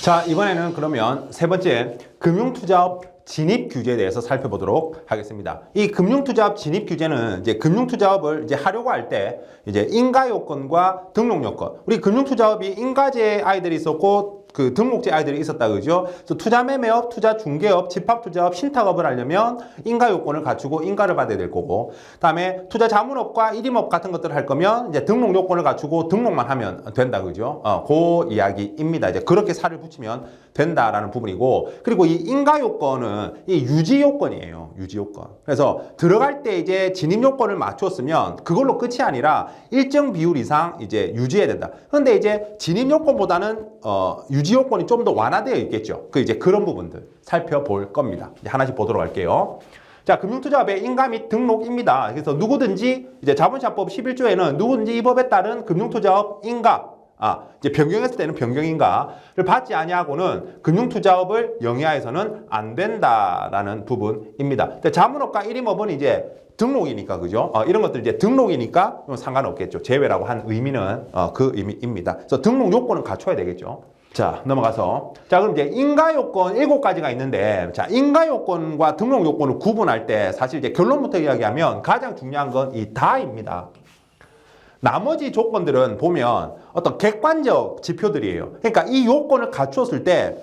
자, 이번에는 그러면 세 번째 금융투자업 진입 규제에 대해서 살펴보도록 하겠습니다. 이 금융투자업 진입 규제는 이제 금융투자업을 이제 하려고 할 때 이제 인가 요건과 등록 요건. 우리 금융투자업이 인가제 아이들이 있었고 그 등록제 아이들이 있었다 그죠? 그래서 투자매매업, 투자중개업, 집합투자업, 신탁업을 하려면 인가 요건을 갖추고 인가를 받아야 될 거고, 그다음에 투자자문업과 일임업 같은 것들을 할 거면 이제 등록 요건을 갖추고 등록만 하면 된다 그죠? 그 이야기입니다. 이제 그렇게 살을 붙이면 된다라는 부분이고, 그리고 이 인가 요건은 이 유지 요건이에요. 유지 요건. 그래서 들어갈 때 이제 진입 요건을 맞췄으면 그걸로 끝이 아니라 일정 비율 이상 이제 유지해야 된다. 그런데 이제 진입 요건보다는 유지 요건이 좀 더 완화되어 있겠죠. 이제 그런 부분들 살펴볼 겁니다. 이제 하나씩 보도록 할게요. 자, 금융투자업의 인가 및 등록입니다. 그래서 누구든지 이제 자본시장법 11조에는 누구든지 이 법에 따른 금융투자업 인가, 이제 변경했을 때는 변경인가를 받지 아니하고는 금융투자업을 영위하여서는 안 된다라는 부분입니다. 자문업과 일임업은 이제 등록이니까, 그죠? 이런 것들 이제 등록이니까 상관없겠죠. 제외라고 한 의미는 그 의미입니다. 그래서 등록 요건은 갖춰야 되겠죠. 자, 넘어가서. 자, 그럼 이제 인가 요건 7가지가 있는데, 자, 인가 요건과 등록 요건을 구분할 때 사실 이제 결론부터 이야기하면 가장 중요한 건 이 다입니다. 나머지 조건들은 보면 어떤 객관적 지표들이에요. 그러니까 이 요건을 갖추었을 때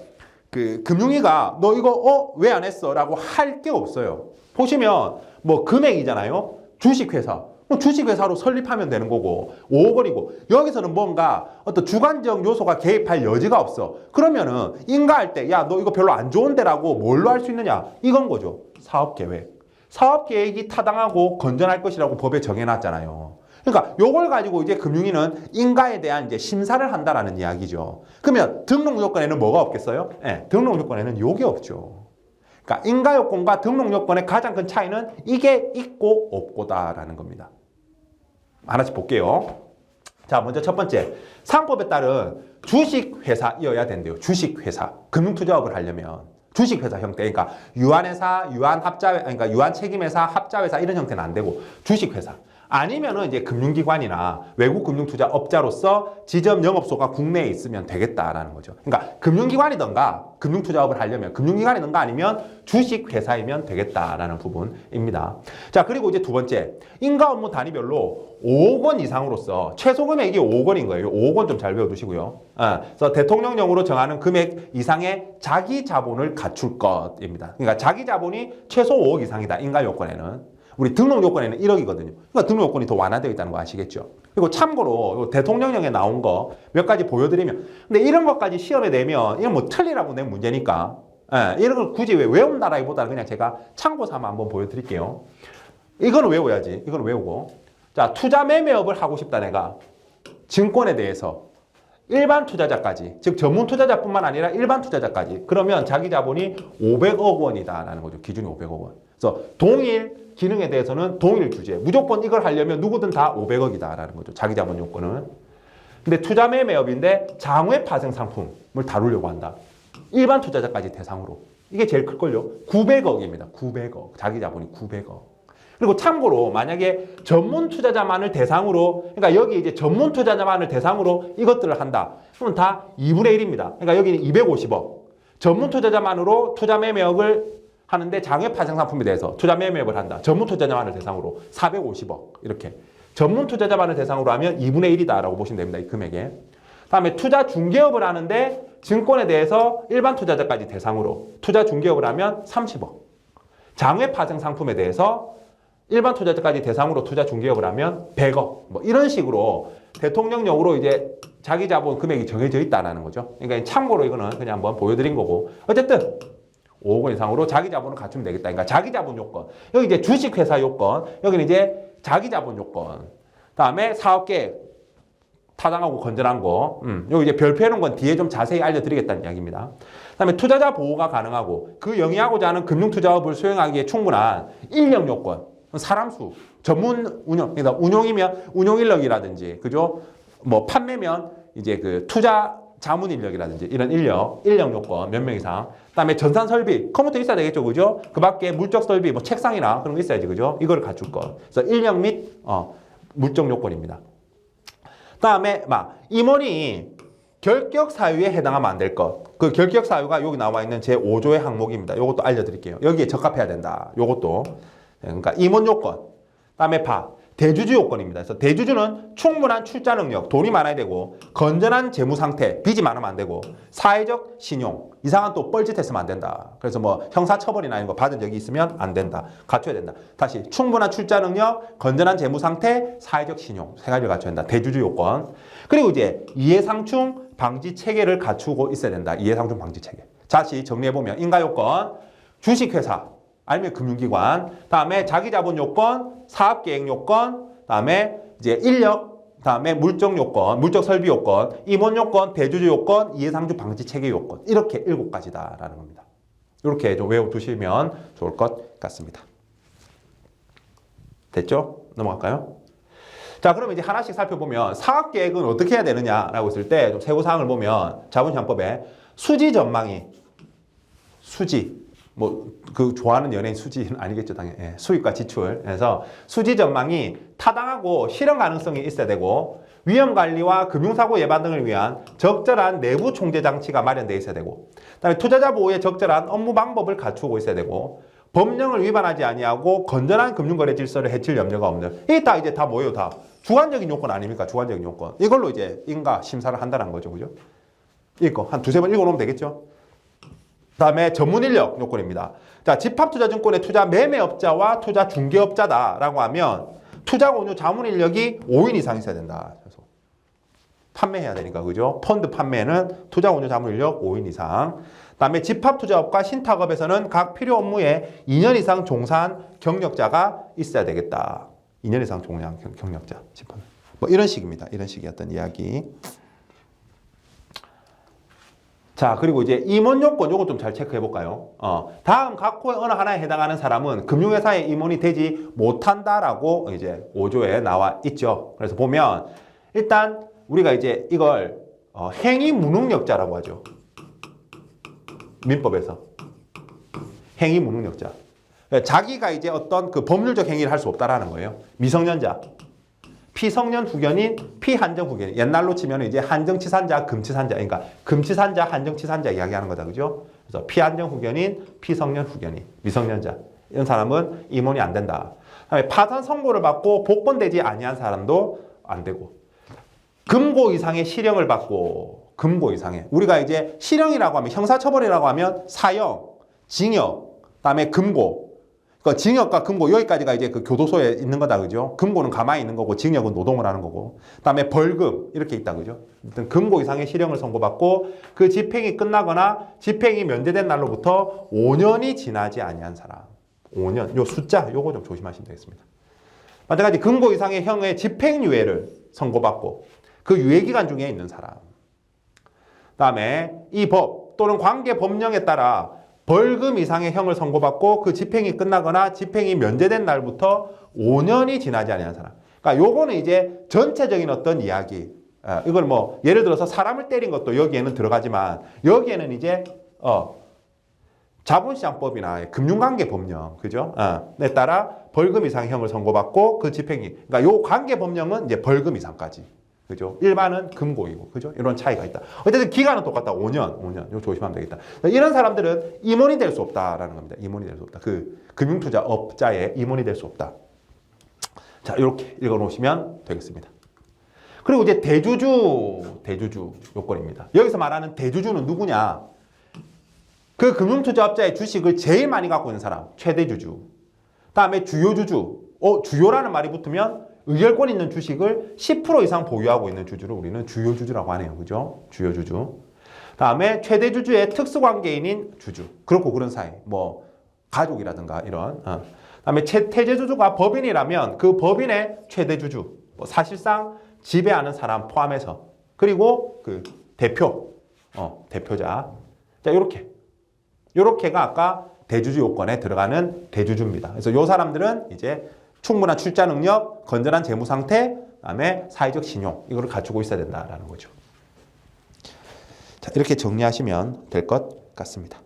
그 금융위가 너 이거 왜 안 했어? 라고 할 게 없어요. 보시면 뭐 금액이잖아요. 주식회사. 주식회사로 설립하면 되는 거고 5억 원이고, 여기서는 뭔가 어떤 주관적 요소가 개입할 여지가 없어. 그러면은 인가할 때 야, 너 이거 별로 안 좋은데라고 뭘로 할 수 있느냐? 이건 거죠. 사업계획. 사업계획이 타당하고 건전할 것이라고 법에 정해놨잖아요. 그러니까 요걸 가지고 이제 금융위는 인가에 대한 이제 심사를 한다라는 이야기죠. 그러면 등록 요건에는 뭐가 없겠어요? 네, 등록 요건에는 요게 없죠. 그러니까 인가 요건과 등록 요건의 가장 큰 차이는 이게 있고 없고다라는 겁니다. 하나씩 볼게요. 자, 먼저 첫 번째. 상법에 따른 주식회사이어야 된대요. 주식회사. 금융투자업을 하려면. 주식회사 형태. 그러니까 유한회사, 유한합자, 그러니까 유한책임회사, 합자회사 이런 형태는 안 되고 주식회사. 아니면은 이제 금융기관이나 외국 금융투자업자로서 지점 영업소가 국내에 있으면 되겠다라는 거죠. 그러니까 금융기관이든가 금융투자업을 하려면 금융기관이든가 아니면 주식회사이면 되겠다라는 부분입니다. 자, 그리고 이제 두 번째. 인가 업무 단위별로 5억 원 이상으로서 최소 금액이 5억 원인 거예요. 5억 원 좀 잘 외워두시고요. 그래서 대통령령으로 정하는 금액 이상의 자기 자본을 갖출 것입니다. 그러니까 자기 자본이 최소 5억 이상이다. 인가 요건에는. 우리 등록 요건에는 1억이거든요. 그러니까 등록 요건이 더 완화되어 있다는 거 아시겠죠? 그리고 참고로 대통령령에 나온 거 몇 가지 보여드리면, 근데 이런 것까지 시험에 내면 이건 뭐 틀리라고 낸 문제니까 이런 걸 굳이 왜 외운다라기보다는 그냥 제가 참고 삼아 한번 보여드릴게요. 이거는 외워야지. 이거는 외우고. 자, 투자 매매업을 하고 싶다 내가. 증권에 대해서 일반 투자자까지, 즉 전문 투자자뿐만 아니라 일반 투자자까지. 그러면 자기 자본이 500억 원이다라는 거죠. 기준이 500억 원. 그래서 동일 기능에 대해서는 동일 규제. 무조건 이걸 하려면 누구든 다 500억이다라는 거죠. 자기 자본 요건은. 근데 투자 매매업인데 장외 파생 상품을 다루려고 한다. 일반 투자자까지 대상으로. 이게 제일 클걸요. 900억입니다. 900억. 자기 자본이 900억. 그리고 참고로 만약에 전문 투자자만을 대상으로, 그러니까 여기 이제 전문 투자자만을 대상으로 이것들을 한다. 그러면 다 2분의 1입니다. 그러니까 여기는 250억. 전문 투자자만으로 투자 매매업을 하는데 장외 파생 상품에 대해서 투자 매매업을 한다. 전문 투자자만을 대상으로 450억. 이렇게. 전문 투자자만을 대상으로 하면 2분의 1이다라고 보시면 됩니다. 이 금액에. 다음에 투자 중개업을 하는데 증권에 대해서 일반 투자자까지 대상으로 투자 중개업을 하면 30억. 장외 파생 상품에 대해서 일반 투자자까지 대상으로 투자 중개업을 하면 100억. 뭐 이런 식으로 대통령령으로 이제 자기 자본 금액이 정해져 있다는 거죠. 그러니까 참고로 이거는 그냥 한번 보여드린 거고. 어쨌든 5억 원 이상으로 자기 자본을 갖추면 되겠다. 그러니까 자기 자본 요건. 여기 이제 주식회사 요건. 여기는 이제 자기 자본 요건. 다음에 사업계획. 타당하고 건전한 거. 여기 이제 별표해 놓은 건 뒤에 좀 자세히 알려드리겠다는 이야기입니다. 그다음에 투자자 보호가 가능하고 그 영위하고자 하는 금융투자업을 수행하기에 충분한 인력 요건. 사람 수. 전문 운영. 그러니까 운용이면 운용 인력이라든지, 그죠? 뭐 판매면 이제 그 투자 자문 인력이라든지 이런 인력 요건 몇 명 이상. 그다음에 전산 설비, 컴퓨터 있어야 되겠죠, 그죠? 그 밖에 물적 설비, 뭐 책상이나 그런 거 있어야지, 그죠? 이걸 갖출 것. 그래서 인력 및 물적 요건입니다. 그다음에 막 임원이 결격 사유에 해당하면 안 될 것. 그 결격 사유가 여기 나와 있는 제 5조의 항목입니다. 요것도 알려드릴게요. 여기에 적합해야 된다. 요것도. 그러니까 임원 요건. 그다음에 대주주 요건입니다. 그래서 대주주는 충분한 출자 능력, 돈이 많아야 되고, 건전한 재무 상태, 빚이 많으면 안 되고, 사회적 신용, 이상한 또 뻘짓했으면 안 된다. 그래서 뭐 형사처벌이나 이런 거 받은 적이 있으면 안 된다. 갖춰야 된다. 다시 충분한 출자 능력, 건전한 재무 상태, 사회적 신용 세 가지를 갖춰야 된다. 대주주 요건. 그리고 이제 이해상충 방지 체계를 갖추고 있어야 된다. 이해상충 방지 체계. 다시 정리해 보면 인가 요건, 주식회사 아니면 금융기관, 다음에 자기자본 요건, 사업계획 요건, 다음에 이제 인력, 다음에 물적 요건, 물적 설비 요건, 임원 요건, 대주주 요건, 이해상충 방지 체계 요건. 이렇게 7가지다라는 겁니다. 이렇게 좀 외워두시면 좋을 것 같습니다. 됐죠? 넘어갈까요? 자, 그럼 이제 하나씩 살펴보면 사업계획은 어떻게 해야 되느냐라고 했을 때 좀 세부사항을 보면 자본시장법에 수지 전망이 수지 뭐 그 좋아하는 연예인 수지는 아니겠죠 당연히. 예, 수입과 지출. 그래서 수지 전망이 타당하고 실현 가능성이 있어야 되고 위험 관리와 금융사고 예방 등을 위한 적절한 내부 총재 장치가 마련되어 있어야 되고 그다음에 투자자 보호에 적절한 업무 방법을 갖추고 있어야 되고 법령을 위반하지 아니하고 건전한 금융거래 질서를 해칠 염려가 없는 이게 다 이제 다 뭐예요? 다 주관적인 요건 아닙니까? 주관적인 요건. 이걸로 이제 인가 심사를 한다는 거죠. 그죠? 이거 한 두세 번 읽어놓으면 되겠죠? 그다음에 전문 인력 요건입니다. 자, 집합투자증권의 투자 매매업자와 투자 중개업자다라고 하면 투자 공유 자문 인력이 5인 이상 있어야 된다. 그래서 판매해야 되니까 그죠? 펀드 판매는 투자 공유 자문 인력 5인 이상. 그다음에 집합투자업과 신탁업에서는 각 필요 업무에 2년 이상 종사한 경력자가 있어야 되겠다. 2년 이상 종사한 경력자. 뭐 이런 식입니다. 이런 식의 어떤 이야기. 자, 그리고 이제 임원 요건 요거 좀 잘 체크해 볼까요? 다음 각호의 어느 하나에 해당하는 사람은 금융회사의 임원이 되지 못한다라고 이제 5조에 나와 있죠. 그래서 보면 일단 우리가 이제 이걸 행위 무능력자라고 하죠. 민법에서 행위 무능력자. 자기가 이제 어떤 그 법률적 행위를 할 수 없다라는 거예요. 미성년자. 피성년 후견인, 피한정 후견인. 옛날로 치면 이제 한정치산자, 금치산자. 그러니까 금치산자, 한정치산자 이야기하는 거다. 그죠? 그래서 피한정 후견인, 피성년 후견인, 미성년자. 이런 사람은 임원이 안 된다. 그다음에 파산 선고를 받고 복권되지 아니한 사람도 안 되고. 금고 이상의 실형을 받고, 금고 이상의. 우리가 이제 실형이라고 하면, 형사처벌이라고 하면 사형, 징역, 그다음에 금고. 그 징역과 금고 여기까지가 이제 그 교도소에 있는 거다. 그죠? 금고는 가만히 있는 거고 징역은 노동을 하는 거고. 그다음에 벌금 이렇게 있다. 그죠? 일단 금고 이상의 실형을 선고받고 그 집행이 끝나거나 집행이 면제된 날로부터 5년이 지나지 아니한 사람. 5년. 요 숫자 요거 좀 조심하시면 되겠습니다. 마찬가지 금고 이상의 형의 집행유예를 선고받고 그 유예기간 중에 있는 사람. 그다음에 이 법 또는 관계 법령에 따라 벌금 이상의 형을 선고받고 그 집행이 끝나거나 집행이 면제된 날부터 5년이 지나지 않은 사람. 그러니까 요거는 이제 전체적인 어떤 이야기. 이걸 뭐 예를 들어서 사람을 때린 것도 여기에는 들어가지만 여기에는 이제 자본시장법이나 금융관계 법령, 그죠? 에 따라 벌금 이상 형을 선고받고 그 집행이, 그러니까 요 관계 법령은 이제 벌금 이상까지. 그죠? 일반은 금고이고, 그죠? 이런 차이가 있다. 어쨌든 기간은 똑같다. 5년. 이거 조심하면 되겠다. 이런 사람들은 임원이 될 수 없다라는 겁니다. 임원이 될 수 없다. 그 금융투자업자의 임원이 될 수 없다. 자, 이렇게 읽어놓으시면 되겠습니다. 그리고 이제 대주주 요건입니다. 여기서 말하는 대주주는 누구냐? 그 금융투자업자의 주식을 제일 많이 갖고 있는 사람, 최대주주. 다음에 주요주주. 주요라는 말이 붙으면 의결권 있는 주식을 10% 이상 보유하고 있는 주주를 우리는 주요주주라고 하네요. 그죠? 주요주주. 다음에 최대주주의 특수관계인인 주주. 그렇고 그런 사이. 뭐 가족이라든가 이런. 다음에 태제주주가 법인이라면 그 법인의 최대주주. 뭐 사실상 지배하는 사람 포함해서. 그리고 그 대표. 대표자. 자, 요렇게가 아까 대주주 요건에 들어가는 대주주입니다. 그래서 요 사람들은 이제 충분한 출자 능력, 건전한 재무 상태, 그다음에 사회적 신용 이거를 갖추고 있어야 된다라는 거죠. 자, 이렇게 정리하시면 될 것 같습니다.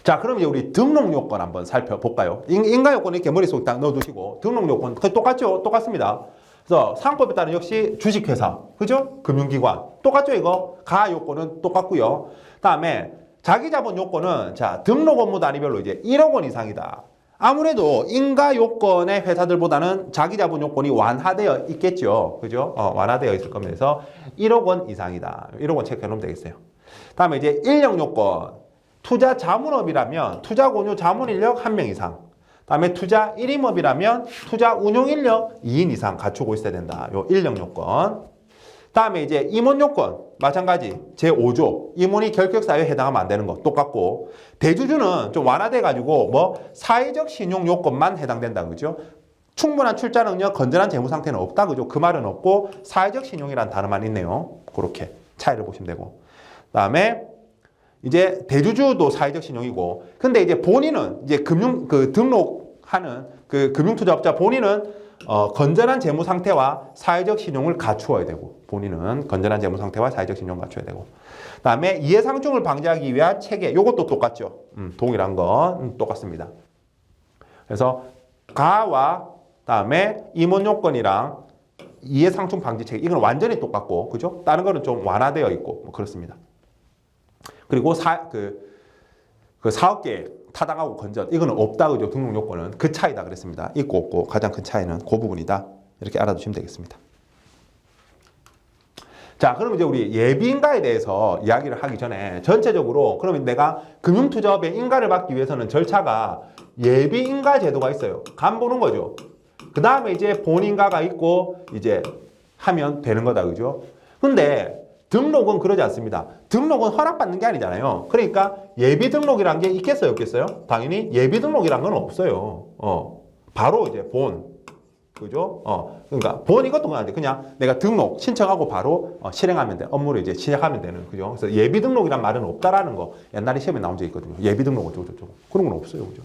자, 그럼 이제 우리 등록 요건 한번 살펴볼까요? 인가 요건 이렇게 머릿속에 딱 넣어두시고 등록 요건 똑같죠? 똑같습니다. 그래서 상법에 따른 역시 주식회사, 그죠? 금융기관 똑같죠 이거? 가 요건은 똑같고요. 다음에 자기자본 요건은 자 등록 업무 단위별로 이제 1억 원 이상이다. 아무래도 인가 요건의 회사들보다는 자기자본 요건이 완화되어 있겠죠, 그죠? 완화되어 있을 겁니다. 그래서 1억 원 이상이다. 1억 원 체크해 놓으면 되겠어요. 다음에 이제 인력 요건, 투자 자문업이라면 투자 공유 자문 인력 1명 이상. 다음에 투자 1임업이라면 투자 운용 인력 2인 이상 갖추고 있어야 된다. 요 인력 요건. 다음에 이제 임원 요건 마찬가지 제5조 임원이 결격사유에 해당하면 안 되는 거 똑같고, 대주주는 좀 완화돼 가지고 뭐 사회적 신용 요건만 해당된다, 그죠? 충분한 출자 능력, 건전한 재무 상태는 없다, 그죠? 그 말은 없고 사회적 신용이란 단어만 있네요. 그렇게 차이를 보시면 되고, 다음에 이제 대주주도 사회적 신용이고, 근데 이제 본인은 이제 등록하는 그 금융투자업자 본인은 건전한 재무 상태와 사회적 신용을 갖추어야 되고, 본인은 건전한 재무 상태와 사회적 신용을 갖춰야 되고, 그다음에 이해상충을 방지하기 위한 체계, 요것도 똑같죠. 동일한 건 똑같습니다. 그래서 가와 다음에 임원 요건이랑 이해상충 방지 체계, 이건 완전히 똑같고, 그죠? 다른 거는 좀 완화되어 있고 뭐 그렇습니다. 그리고 사업계획, 타당하고 건전, 이거는 없다, 그죠? 등록 요건은 그 차이다 그랬습니다. 있고 없고 가장 큰 차이는 그 부분이다. 이렇게 알아두시면 되겠습니다. 자, 그럼 이제 우리 예비인가에 대해서 이야기를 하기 전에 전체적으로, 그러면 내가 금융투자업에 인가를 받기 위해서는 절차가 예비인가 제도가 있어요. 간 보는 거죠. 그 다음에 이제 본인가가 있고 이제 하면 되는 거다, 그죠? 근데 등록은 그러지 않습니다. 등록은 허락받는 게 아니잖아요. 그러니까 예비 등록이란 게 있겠어요, 없겠어요? 당연히 예비 등록이란 건 없어요. 바로 이제 그죠? 그러니까 본 이것도 그냥 내가 등록 신청하고 바로 실행하면 돼. 업무를 이제 시작하면 되는, 그죠? 그래서 예비 등록이란 말은 없다라는 거 옛날에 시험에 나온 적 있거든요. 예비 등록 어쩌고저쩌고 그런 건 없어요, 그죠?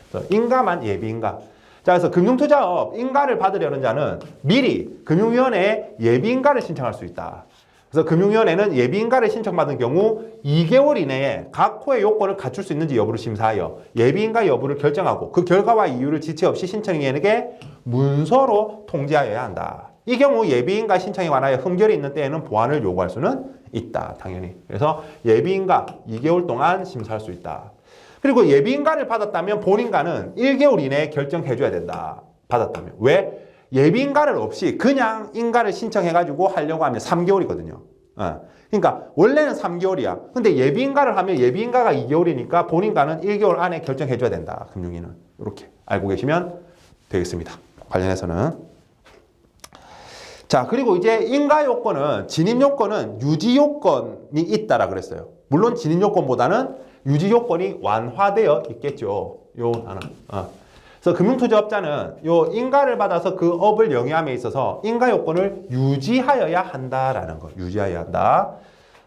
그래서 인가만 예비인가. 자, 그래서 금융투자업 인가를 받으려는 자는 미리 금융위원회에 예비인가를 신청할 수 있다. 그래서 금융위원회는 예비인가를 신청받은 경우 2개월 이내에 각 호의 요건을 갖출 수 있는지 여부를 심사하여 예비인가 여부를 결정하고 그 결과와 이유를 지체 없이 신청인에게 문서로 통지하여야 한다. 이 경우 예비인가 신청에 관하여 흠결이 있는 때에는 보완을 요구할 수는 있다, 당연히. 그래서 예비인가 2개월 동안 심사할 수 있다. 그리고 예비인가를 받았다면 본인가는 1개월 이내에 결정해줘야 된다. 받았다면. 왜? 예비인가를 없이 그냥 인가를 신청해가지고 하려고 하면 3개월이거든요. 그러니까 원래는 3개월이야. 근데 예비인가를 하면 예비인가가 2개월이니까 본인가는 1개월 안에 결정해줘야 된다, 금융위는. 이렇게 알고 계시면 되겠습니다. 관련해서는. 자, 그리고 이제 인가 요건은, 진입 요건은 유지 요건이 있다라 그랬어요. 물론 진입 요건보다는 유지 요건이 완화되어 있겠죠. 요 하나. 그래서 금융투자업자는 요 인가를 받아서 그 업을 영위함에 있어서 인가 요건을 유지하여야 한다라는 거. 유지하여야 한다.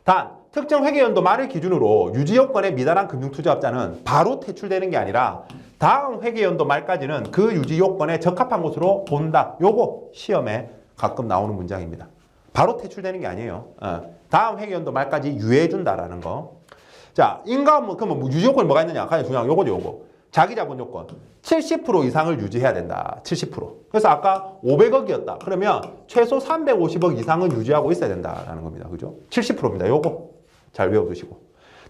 단 특정 회계연도 말을 기준으로 유지 요건에 미달한 금융투자업자는 바로 퇴출되는 게 아니라 다음 회계연도 말까지는 그 유지 요건에 적합한 것으로 본다. 요거 시험에 가끔 나오는 문장입니다. 바로 퇴출되는 게 아니에요. 다음 회계연도 말까지 유예해준다라는 거. 자, 인가 업무, 그러면 유지 요건이 뭐가 있느냐? 가장 중요한 요거죠, 요거. 자기자본 요건 70% 이상을 유지해야 된다. 70%. 그래서 아까 500억이었다. 그러면 최소 350억 이상은 유지하고 있어야 된다라는 겁니다. 그죠? 70%입니다. 요거 잘 외워두시고.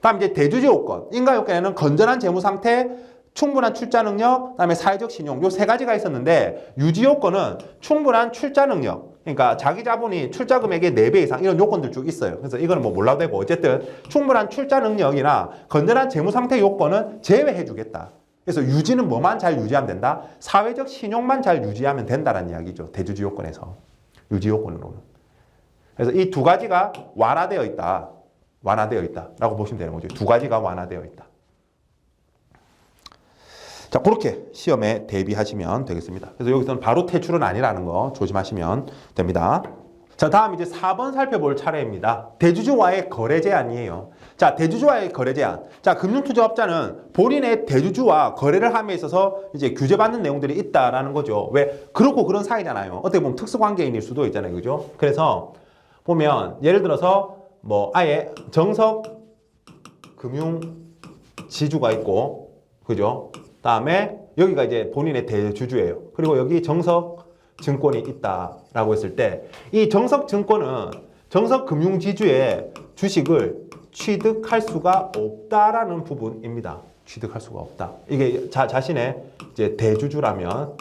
다음 이제 대주주 요건. 인가 요건에는 건전한 재무 상태, 충분한 출자 능력, 그다음에 사회적 신용 요 세 가지가 있었는데 유지 요건은 충분한 출자 능력. 그러니까 자기 자본이 출자 금액의 4배 이상 이런 요건들 쭉 있어요. 그래서 이거는 뭐 몰라도 되고 어쨌든 충분한 출자 능력이나 건전한 재무 상태 요건은 제외해 주겠다. 그래서 유지는 뭐만 잘 유지하면 된다? 사회적 신용만 잘 유지하면 된다는 이야기죠. 대주주 요건에서. 유지 요건으로는. 그래서 이 두 가지가 완화되어 있다. 완화되어 있다라고 보시면 되는 거죠. 두 가지가 완화되어 있다. 자, 그렇게 시험에 대비하시면 되겠습니다. 그래서 여기서는 바로 퇴출은 아니라는 거 조심하시면 됩니다. 자, 다음 이제 4번 살펴볼 차례입니다. 대주주와의 거래 제한이에요. 자, 대주주와의 거래 제한. 자, 금융투자업자는 본인의 대주주와 거래를 함에 있어서 이제 규제받는 내용들이 있다라는 거죠. 왜? 그렇고 그런 사이잖아요. 어떻게 보면 특수관계인일 수도 있잖아요. 그죠? 그래서 보면 예를 들어서 뭐 아예 정석 금융지주가 있고, 그죠? 다음에 여기가 이제 본인의 대주주예요. 그리고 여기 정석 증권이 있다라고 했을 때 이 정석 증권은 정석 금융지주의 주식을 취득할 수가 없다라는 부분입니다. 취득할 수가 없다. 이게 자신의 이제 대주주라면,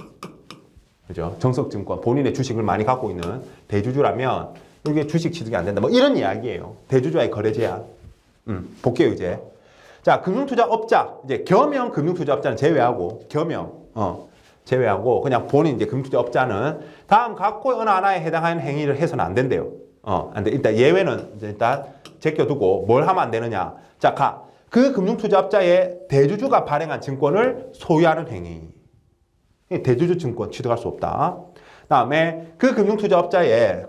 그죠? 정석증권 본인의 주식을 많이 갖고 있는 대주주라면 이게 주식 취득이 안 된다. 뭐 이런 이야기예요. 대주주와의 거래 제한. 볼게요 이제. 자, 금융투자업자 이제 겸용 금융투자업자는 제외하고 제외하고 그냥 본인 이제 금융투자업자는 다음 각호의 어느 하나에 해당하는 행위를 해서는 안 된대요. 안 돼. 일단 예외는 일단 제껴두고 뭘 하면 안 되느냐. 자, 그 금융투자업자의 대주주가 발행한 증권을 소유하는 행위. 대주주 증권 취득할 수 없다. 다음에 그 금융투자업자의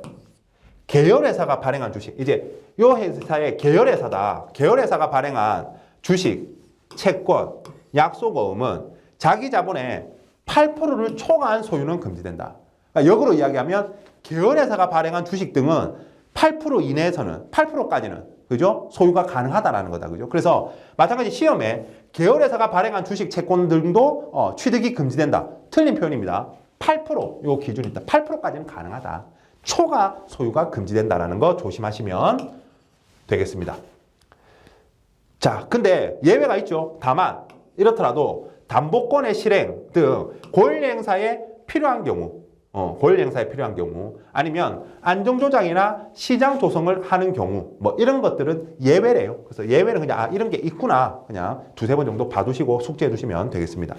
계열회사가 발행한 주식. 이제 요 회사의 계열회사다. 계열회사가 발행한 주식, 채권, 약속어음은 자기 자본의 8%를 초과한 소유는 금지된다. 그러니까 역으로 이야기하면 계열회사가 발행한 주식 등은 8% 이내에서는 8%까지는 그죠? 소유가 가능하다라는 거다. 그죠? 그래서 마찬가지 시험에 계열회사가 발행한 주식 채권 등도 취득이 금지된다. 틀린 표현입니다. 8%요 기준이 있다. 8%까지는 가능하다. 초과 소유가 금지된다라는 거 조심하시면 되겠습니다. 자, 근데 예외가 있죠. 다만 이렇더라도 담보권의 실행 등 권리행사에 필요한 경우 권리행사에 필요한 경우 아니면 안정조작이나 시장 조성을 하는 경우 뭐 이런 것들은 예외래요. 그래서 예외는 그냥 이런 게 있구나 그냥 두세 번 정도 봐두시고 숙지해 두시면 되겠습니다.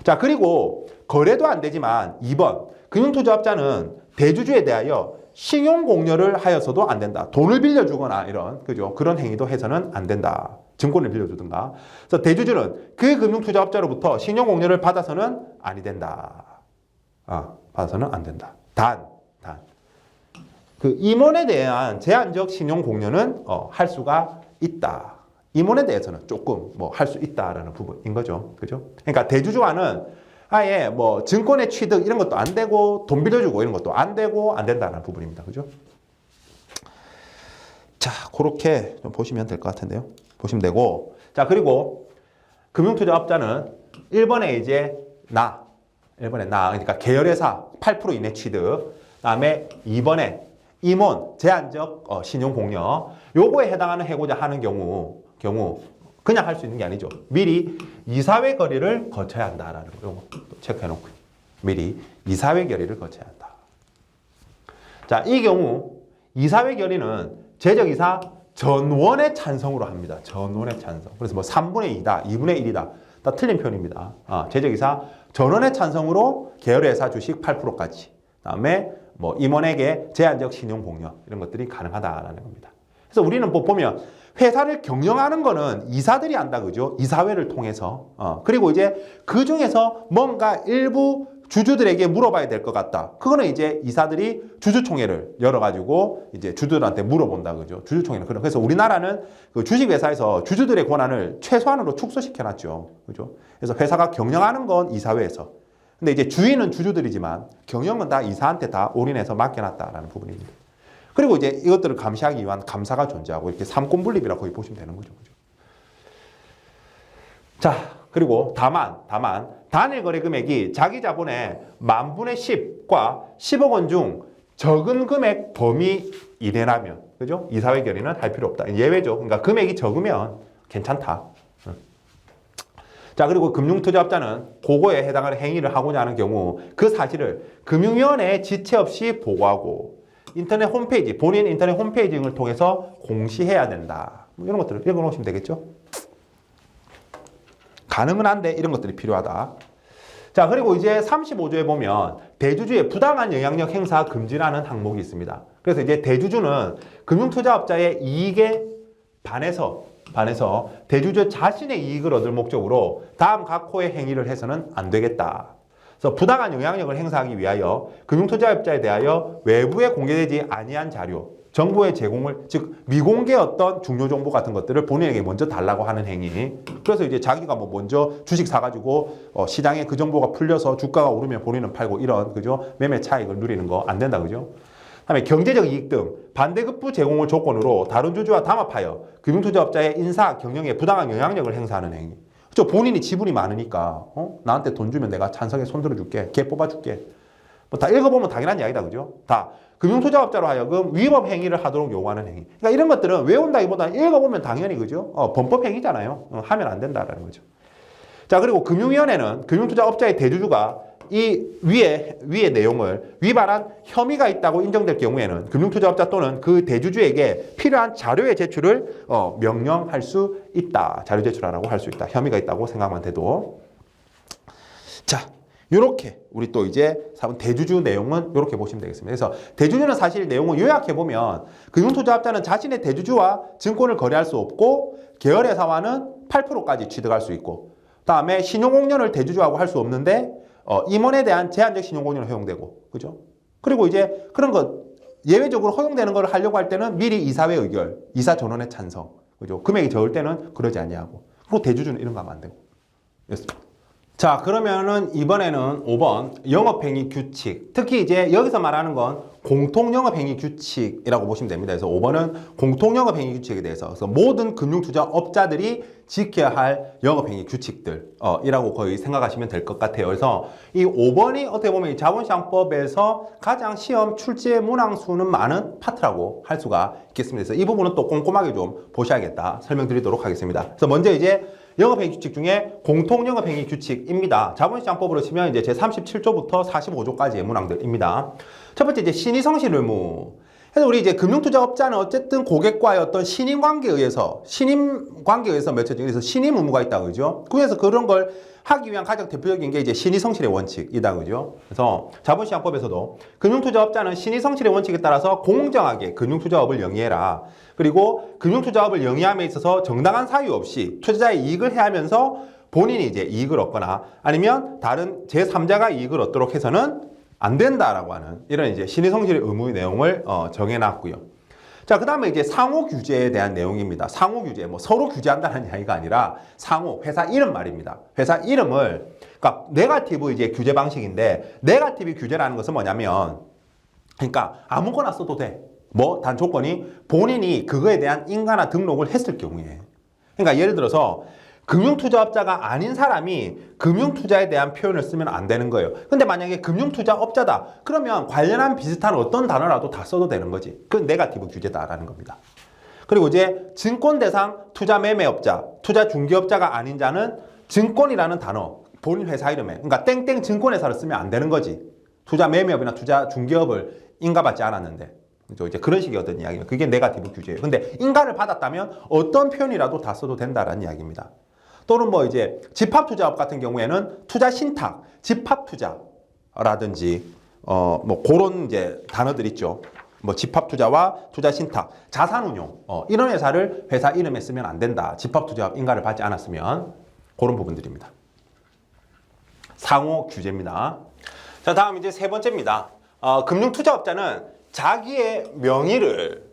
자, 그리고 거래도 안 되지만 2번 금융투자업자는 대주주에 대하여 신용공여를 하여서도 안 된다. 돈을 빌려주거나 이런 그죠? 그런 행위도 해서는 안 된다. 증권을 빌려주든가. 그래서 대주주는 그 금융투자업자로부터 신용공여를 받아서는 아니 된다. 받아서는 안 된다. 단. 그 임원에 대한 제한적 신용공여는 할 수가 있다. 임원에 대해서는 조금 뭐 할 수 있다라는 부분인 거죠. 그죠? 그러니까 대주주와는 아예 뭐 증권의 취득 이런 것도 안 되고 돈 빌려주고 이런 것도 안 되고 안 된다는 부분입니다. 그죠? 자, 그렇게 좀 보시면 될 것 같은데요. 보시면 되고. 자, 그리고 금융투자업자는 1번에 이제 1번에 그러니까 계열회사 8% 이내 취득. 그다음에 2번에 임원 제한적 신용공여. 요거에 해당하는 해고자 하는 경우 그냥 할 수 있는 게 아니죠. 미리 이사회 결의를 거쳐야 한다라는 거 체크해놓고 미리 이사회 결의를 거쳐야 한다. 자, 이 경우 이사회 결의는 제적이사 전원의 찬성으로 합니다. 전원의 찬성. 그래서 뭐 3분의 2다, 2분의 1이다. 다 틀린 표현입니다. 제적이사 전원의 찬성으로 계열회사 주식 8%까지. 그다음에 뭐 임원에게 제한적 신용공여 이런 것들이 가능하다라는 겁니다. 그래서 우리는 뭐 보면 회사를 경영하는 거는 이사들이 한다, 그죠? 이사회를 통해서. 그리고 이제 그 중에서 뭔가 일부 주주들에게 물어봐야 될 것 같다. 그거는 이제 이사들이 주주총회를 열어가지고 이제 주주들한테 물어본다, 그죠? 주주총회는. 그래서 우리나라는 그 주식회사에서 주주들의 권한을 최소한으로 축소시켜놨죠. 그죠? 그래서 회사가 경영하는 건 이사회에서. 근데 이제 주인은 주주들이지만 경영은 다 이사한테 다 올인해서 맡겨놨다라는 부분입니다. 그리고 이제 이것들을 감시하기 위한 감사가 존재하고 이렇게 삼권분립이라고 거의 보시면 되는 거죠. 그죠? 자, 그리고 다만 단일 거래 금액이 자기 자본의 10,000분의 10과 10억 원 중 적은 금액 범위 이내라면, 그죠? 이사회 결의는 할 필요 없다. 예외죠. 그러니까 금액이 적으면 괜찮다. 자, 그리고 금융투자업자는 그거에 해당하는 행위를 하고자 하는 경우 그 사실을 금융위원회에 지체 없이 보고하고 인터넷 홈페이지, 본인 인터넷 홈페이지 등을 통해서 공시해야 된다. 이런 것들을 읽어놓으시면 되겠죠? 가능은 한데 이런 것들이 필요하다. 자, 그리고 이제 35조에 보면 대주주의 부당한 영향력 행사 금지라는 항목이 있습니다. 그래서 이제 대주주는 금융투자업자의 이익에 반해서 대주주 자신의 이익을 얻을 목적으로 다음 각 호의 행위를 해서는 안 되겠다. 그래서 부당한 영향력을 행사하기 위하여 금융투자업자에 대하여 외부에 공개되지 아니한 자료, 정보의 제공을, 즉 미공개 어떤 중요 정보 같은 것들을 본인에게 먼저 달라고 하는 행위. 그래서 이제 자기가 뭐 먼저 주식 사가지고 시장에 그 정보가 풀려서 주가가 오르면 본인은 팔고 이런 그죠 매매 차익을 누리는 거 안 된다, 그죠? 그다음에 경제적 이익 등 반대급부 제공을 조건으로 다른 주주와 담합하여 금융투자업자의 인사 경영에 부당한 영향력을 행사하는 행위. 그렇죠? 본인이 지분이 많으니까 나한테 돈 주면 내가 찬성에 손들어 줄게, 개 뽑아 줄게. 다 읽어보면 당연한 이야기다, 그죠? 다 금융투자업자로 하여금 위법 행위를 하도록 요구하는 행위. 그러니까 이런 것들은 외운다기보다는 읽어보면 당연히, 그죠? 범법 행위잖아요. 하면 안 된다라는 거죠. 자, 그리고 금융위원회는 금융투자업자의 대주주가 이 위의 내용을 위반한 혐의가 있다고 인정될 경우에는 금융투자업자 또는 그 대주주에게 필요한 자료의 제출을 명령할 수 있다. 자료 제출하라고 할 수 있다. 혐의가 있다고 생각만 돼도. 자, 요렇게 우리 또 이제 대주주 내용은 이렇게 보시면 되겠습니다. 그래서 대주주는 사실 내용을 요약해 보면 금융투자업자는 자신의 대주주와 증권을 거래할 수 없고 계열회사와는 8%까지 취득할 수 있고, 다음에 신용공여를 대주주하고 할 수 없는데 임원에 대한 제한적 신용공여는 허용되고, 그죠? 그리고 이제 그런 것 예외적으로 허용되는 걸 하려고 할 때는 미리 이사회 의결, 이사 전원의 찬성, 그죠? 금액이 적을 때는 그러지 아니하고, 그리고 대주주는 이런 거 하면 안 되고. 자, 그러면은 이번에는 5번 영업행위 규칙. 특히 이제 여기서 말하는 건 공통영업행위 규칙이라고 보시면 됩니다. 그래서 5번은 공통영업행위 규칙에 대해서, 그래서 모든 금융투자업자들이 지켜야 할 영업행위 규칙들이라고 거의 생각하시면 될 것 같아요. 그래서 이 5번이 어떻게 보면 이 자본시장법에서 가장 시험 출제 문항수는 많은 파트라고 할 수가 있겠습니다. 그래서 이 부분은 또 꼼꼼하게 좀 보셔야겠다 설명드리도록 하겠습니다. 그래서 먼저 이제 영업행위 규칙 중에 공통영업행위 규칙입니다. 자본시장법으로 치면 이제 제37조부터 45조까지의 문항들입니다. 첫 번째 이제 신의성실 의무. 그래서 우리 이제 금융투자업자는 어쨌든 고객과의 어떤 신임관계에 의해서 맺혀진, 그래서 신임 의무가 있다, 그죠? 그래서 그런 걸 하기 위한 가장 대표적인 게 이제 신의성실의 원칙이다, 그죠? 그래서 자본시장법에서도 금융투자업자는 신의성실의 원칙에 따라서 공정하게 금융투자업을 영위해라. 그리고 금융투자업을 영위함에 있어서 정당한 사유 없이 투자자의 이익을 해하면서 본인이 이제 이익을 얻거나 아니면 다른 제3자가 이익을 얻도록 해서는 안 된다라고 하는 이런 이제 신의성실의 의무의 내용을 정해놨고요. 자, 그 다음에 이제 상호 규제에 대한 내용입니다. 상호 규제, 뭐 서로 규제한다는 이야기가 아니라 상호, 회사 이름 말입니다. 회사 이름을, 그러니까 네거티브 이제 규제 방식인데, 네거티브 규제라는 것은 뭐냐면, 그러니까 아무거나 써도 돼. 뭐 단 조건이 본인이 그거에 대한 인가나 등록을 했을 경우에. 그러니까 예를 들어서 금융투자업자가 아닌 사람이 금융투자에 대한 표현을 쓰면 안 되는 거예요. 근데 만약에 금융투자업자다, 그러면 관련한 비슷한 어떤 단어라도 다 써도 되는 거지. 그건 네거티브 규제다라는 겁니다. 그리고 이제 증권대상 투자매매업자, 투자중개업자가 아닌 자는 증권이라는 단어, 본인 회사 이름에, 그러니까 땡땡 증권회사를 쓰면 안 되는 거지. 투자매매업이나 투자중개업을 인가받지 않았는데. 그죠? 이제 그런 식의 어떤 이야기예요. 그게 네거티브 규제예요. 근데 인가를 받았다면 어떤 표현이라도 다 써도 된다라는 이야기입니다. 또는 뭐 이제 집합투자업 같은 경우에는 투자신탁, 집합투자라든지 뭐 그런 이제 단어들 있죠. 뭐 집합투자와 투자신탁, 자산운용 이런 회사를 회사 이름에 쓰면 안 된다. 집합투자업 인가를 받지 않았으면 그런 부분들입니다. 상호 규제입니다. 자, 다음 이제 세 번째입니다. 금융투자업자는 자기의 명의를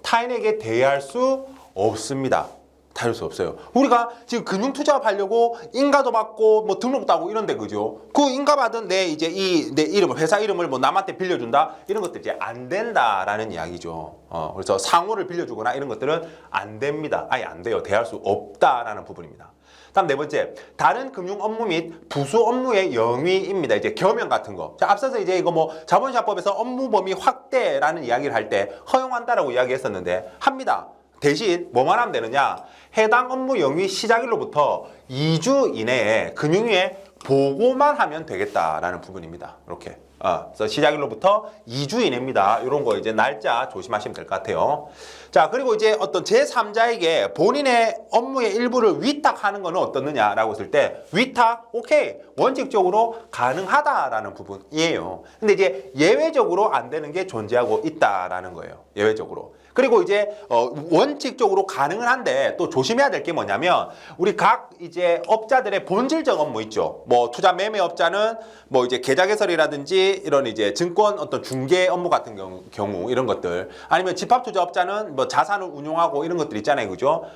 타인에게 대여할 수 없습니다. 다룰 수 없어요. 우리가 지금 금융투자업 하려고 인가도 받고 뭐 등록도 하고 이런데, 그죠? 그 인가받은 내 이름을, 회사 이름을 뭐 남한테 빌려준다, 이런 것들 이제 안 된다라는 이야기죠. 그래서 상호를 빌려주거나 이런 것들은 안 됩니다. 아예 안 돼요. 대할 수 없다라는 부분입니다. 다음 네 번째, 다른 금융 업무 및 부수 업무의 영위입니다. 이제 겸용 같은 거. 자, 앞서서 이제 이거 뭐 자본시장법에서 업무 범위 확대라는 이야기를 할 때 허용한다라고 이야기했었는데 합니다. 대신 뭐만 하면 되느냐? 해당 업무 영위 시작일로부터 2주 이내에 금융위에 보고만 하면 되겠다라는 부분입니다. 이렇게. 그래서 시작일로부터 2주 이내입니다. 이런 거 이제 날짜 조심하시면 될 것 같아요. 자, 그리고 이제 어떤 제3자에게 본인의 업무의 일부를 위탁하는 거는 어떻느냐라고 했을 때 위탁, 오케이. 원칙적으로 가능하다라는 부분이에요. 근데 이제 예외적으로 안 되는 게 존재하고 있다라는 거예요. 예외적으로. 그리고 이제 원칙적으로 가능은 한데 또 조심해야 될 게 뭐냐면 우리 각 이제 업자들의 본질적 업무 있죠. 뭐 투자 매매 업자는 뭐 이제 계좌 개설이라든지 이런 이제 증권 어떤 중개 업무 같은 경우 이런 것들, 아니면 집합 투자 업자는 뭐 자산을 운용하고 이런 것들 있잖아요, 그죠?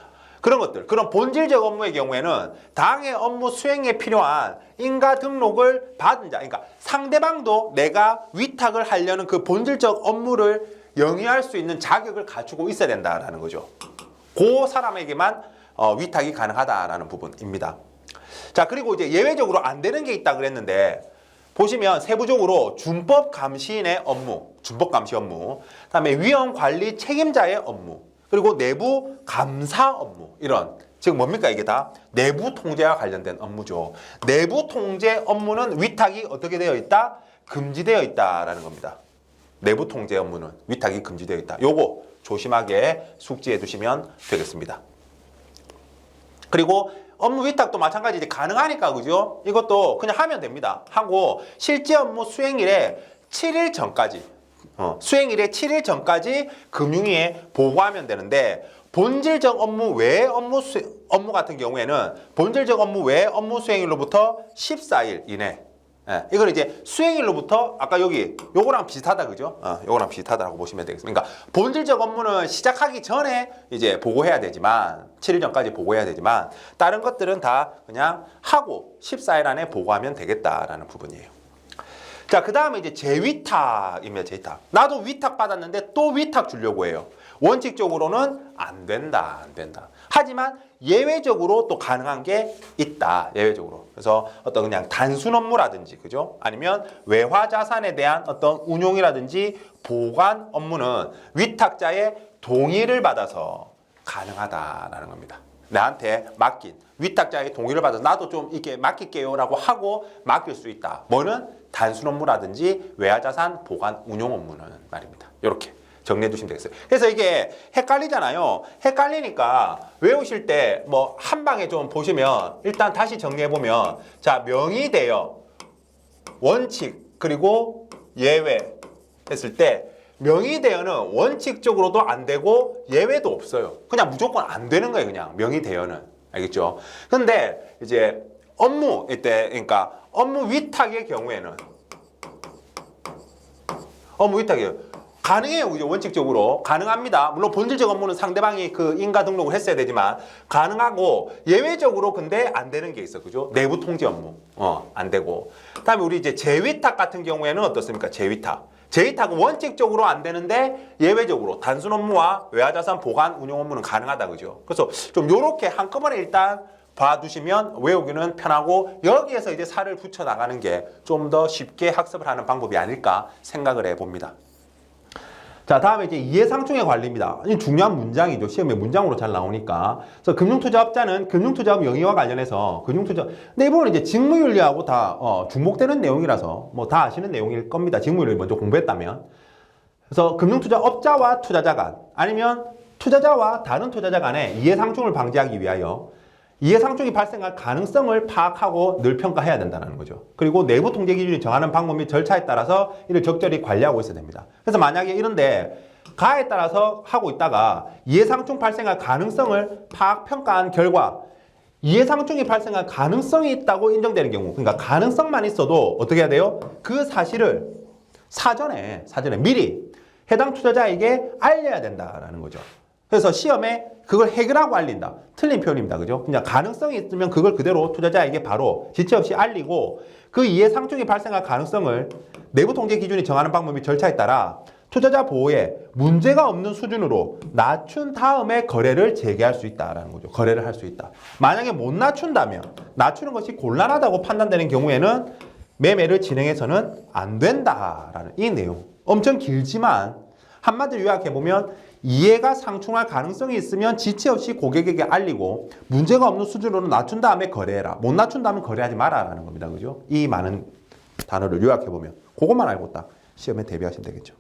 그런 것들, 그런 본질적 업무의 경우에는 당의 업무 수행에 필요한 인가 등록을 받은 자, 그러니까 상대방도 내가 위탁을 하려는 그 본질적 업무를 영위할 수 있는 자격을 갖추고 있어야 된다라는 거죠. 그 사람에게만 위탁이 가능하다라는 부분입니다. 자, 그리고 이제 예외적으로 안 되는 게 있다 그랬는데 보시면 세부적으로 준법 감시인의 업무, 준법 감시 업무, 그다음에 위험 관리 책임자의 업무, 그리고 내부 감사 업무, 이런 지금 뭡니까? 이게 다 내부 통제와 관련된 업무죠. 내부 통제 업무는 위탁이 어떻게 되어 있다? 금지되어 있다라는 겁니다. 내부 통제 업무는 위탁이 금지되어 있다. 요거 조심하게 숙지해 두시면 되겠습니다. 그리고 업무 위탁도 마찬가지 이제 가능하니까, 그죠? 이것도 그냥 하면 됩니다. 하고 실제 업무 수행일에 7일 전까지 수행일에 7일 전까지 금융위에 보고하면 되는데, 본질적 업무 외 업무 같은 경우에는 본질적 업무 외 업무 수행일로부터 14일 이내. 예, 이건 이제 수행일로부터 아까 여기 요거랑 비슷하다, 그죠? 요거랑 비슷하다라고 보시면 되겠습니다. 그러니까 본질적 업무는 시작하기 전에 이제 보고해야 되지만 7일 전까지 보고해야 되지만 다른 것들은 다 그냥 하고 14일 안에 보고하면 되겠다라는 부분이에요. 자, 그 다음에 이제 재위탁입니다. 재위탁. 나도 위탁 받았는데 또 위탁 주려고 해요. 원칙적으로는 안 된다. 하지만 예외적으로 또 가능한 게 있다. 예외적으로. 그래서 어떤 그냥 단순 업무라든지, 그죠? 아니면 외화 자산에 대한 어떤 운용이라든지 보관 업무는 위탁자의 동의를 받아서 가능하다라는 겁니다. 나한테 맡긴 위탁자의 동의를 받아서 나도 좀 이렇게 맡길게요라고 하고 맡길 수 있다. 뭐는 단순 업무라든지 외화자산 보관 운용 업무는 말입니다. 이렇게 정리해 두시면 되겠어요. 그래서 이게 헷갈리잖아요. 헷갈리니까 외우실 때 뭐 한 방에 좀 보시면 일단 다시 정리해 보면, 자, 명의대여, 원칙, 그리고 예외 했을 때 명의대여는 원칙적으로도 안 되고 예외도 없어요. 그냥 무조건 안 되는 거예요. 그냥 명의대여는. 알겠죠? 근데 이제 업무 이때, 그러니까 업무 위탁의 경우에는 업무 위탁이에요. 가능해요. 그죠? 원칙적으로 가능합니다. 물론 본질적 업무는 상대방이 그 인가 등록을 했어야 되지만 가능하고, 예외적으로 근데 안 되는 게 있어. 그죠? 내부 통제 업무 안 되고. 그다음에 우리 이제 재위탁 같은 경우에는 어떻습니까? 재위탁은 원칙적으로 안 되는데 예외적으로 단순 업무와 외화자산 보관 운용 업무는 가능하다. 그죠? 그래서 좀 요렇게 한꺼번에 일단 봐두시면 외우기는 편하고, 여기에서 이제 살을 붙여 나가는 게 좀 더 쉽게 학습을 하는 방법이 아닐까 생각을 해봅니다. 자, 다음에 이제 이해상충의 관리입니다. 이 중요한 문장이죠. 시험에 문장으로 잘 나오니까. 그래서 금융투자업자는 금융투자업 영위와 관련해서 금융투자, 근데 이 부분은 이제 직무윤리하고 다 중복되는 내용이라서 뭐 다 아시는 내용일 겁니다. 직무윤리 먼저 공부했다면. 그래서 금융투자업자와 투자자 간, 아니면 투자자와 다른 투자자 간의 이해상충을 방지하기 위하여 이해상충이 발생할 가능성을 파악하고 늘 평가해야 된다는 거죠. 그리고 내부 통제 기준이 정하는 방법 및 절차에 따라서 이를 적절히 관리하고 있어야 됩니다. 그래서 만약에 이런데 가에 따라서 하고 있다가 이해상충 발생할 가능성을 파악 평가한 결과 이해상충이 발생할 가능성이 있다고 인정되는 경우, 그러니까 가능성만 있어도 어떻게 해야 돼요? 그 사실을 사전에 미리 해당 투자자에게 알려야 된다라는 거죠. 그래서 시험에 그걸 해결하고 알린다. 틀린 표현입니다. 그죠? 그냥 가능성이 있으면 그걸 그대로 투자자에게 바로 지체 없이 알리고, 그 이해상충이 발생할 가능성을 내부 통제 기준이 정하는 방법 및 절차에 따라 투자자 보호에 문제가 없는 수준으로 낮춘 다음에 거래를 재개할 수 있다라는 거죠. 거래를 할 수 있다. 만약에 못 낮춘다면, 낮추는 것이 곤란하다고 판단되는 경우에는 매매를 진행해서는 안 된다라는 이 내용. 엄청 길지만 한마디로 요약해보면, 이해가 상충할 가능성이 있으면 지체 없이 고객에게 알리고 문제가 없는 수준으로 낮춘 다음에 거래해라. 못 낮춘다면 거래하지 마라라는 겁니다. 그죠? 이 많은 단어를 요약해보면 그것만 알고 딱 시험에 대비하시면 되겠죠.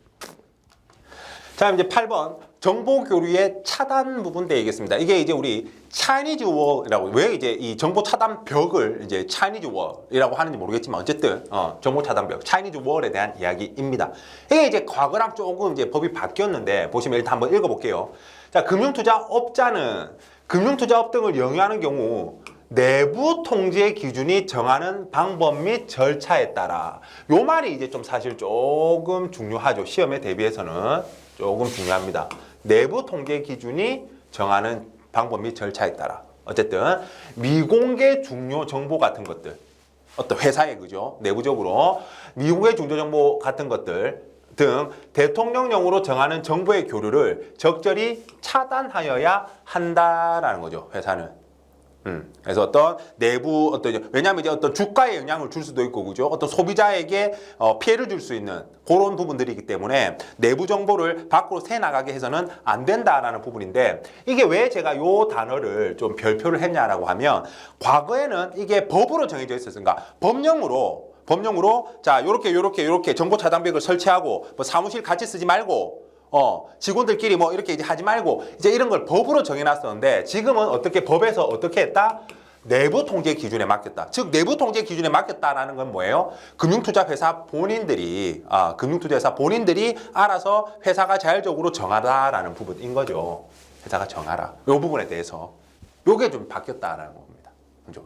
자, 이제 8번 정보 교류의 차단 부분 되겠습니다. 이게 이제 우리 차이니즈 월이라고, 왜 이제 이 정보 차단 벽을 이제 차이니즈 월이라고 하는지 모르겠지만 어쨌든 정보 차단 벽, 차이니즈 월에 대한 이야기입니다. 이게 이제 과거랑 조금 이제 법이 바뀌었는데 보시면 일단 한번 읽어볼게요. 자, 금융투자업자는 금융투자업 등을 영위하는 경우 내부 통제 기준이 정하는 방법 및 절차에 따라, 요 말이 이제 좀 사실 조금 중요하죠. 시험에 대비해서는 조금 중요합니다. 내부 통계 기준이 정하는 방법 및 절차에 따라. 어쨌든 미공개 중요 정보 같은 것들, 어떤 회사의, 그죠? 내부적으로 미공개 중요 정보 같은 것들 등 대통령령으로 정하는 정보의 교류를 적절히 차단하여야 한다라는 거죠. 회사는. 그래서 어떤 내부 왜냐하면 이제 어떤 주가에 영향을 줄 수도 있고 그죠? 어떤 소비자에게 피해를 줄 수 있는 그런 부분들이기 때문에 내부 정보를 밖으로 새 나가게 해서는 안 된다라는 부분인데 이게 왜 제가 요 단어를 좀 별표를 했냐라고 하면 과거에는 이게 법으로 정해져 있었으니까 법령으로 자 요렇게 정보 차단벽을 설치하고 뭐 사무실 같이 쓰지 말고 직원들끼리 뭐 이렇게 이제 하지 말고 이제 이런 걸 법으로 정해놨었는데 지금은 어떻게 법에서 어떻게 했다? 내부 통제 기준에 맡겼다. 즉 내부 통제 기준에 맡겼다라는 건 뭐예요? 금융투자회사 본인들이 금융투자회사 본인들이 알아서 회사가 자율적으로 정하라라는 부분인 거죠. 회사가 정하라. 이 부분에 대해서 요게 좀 바뀌었다라는 겁니다.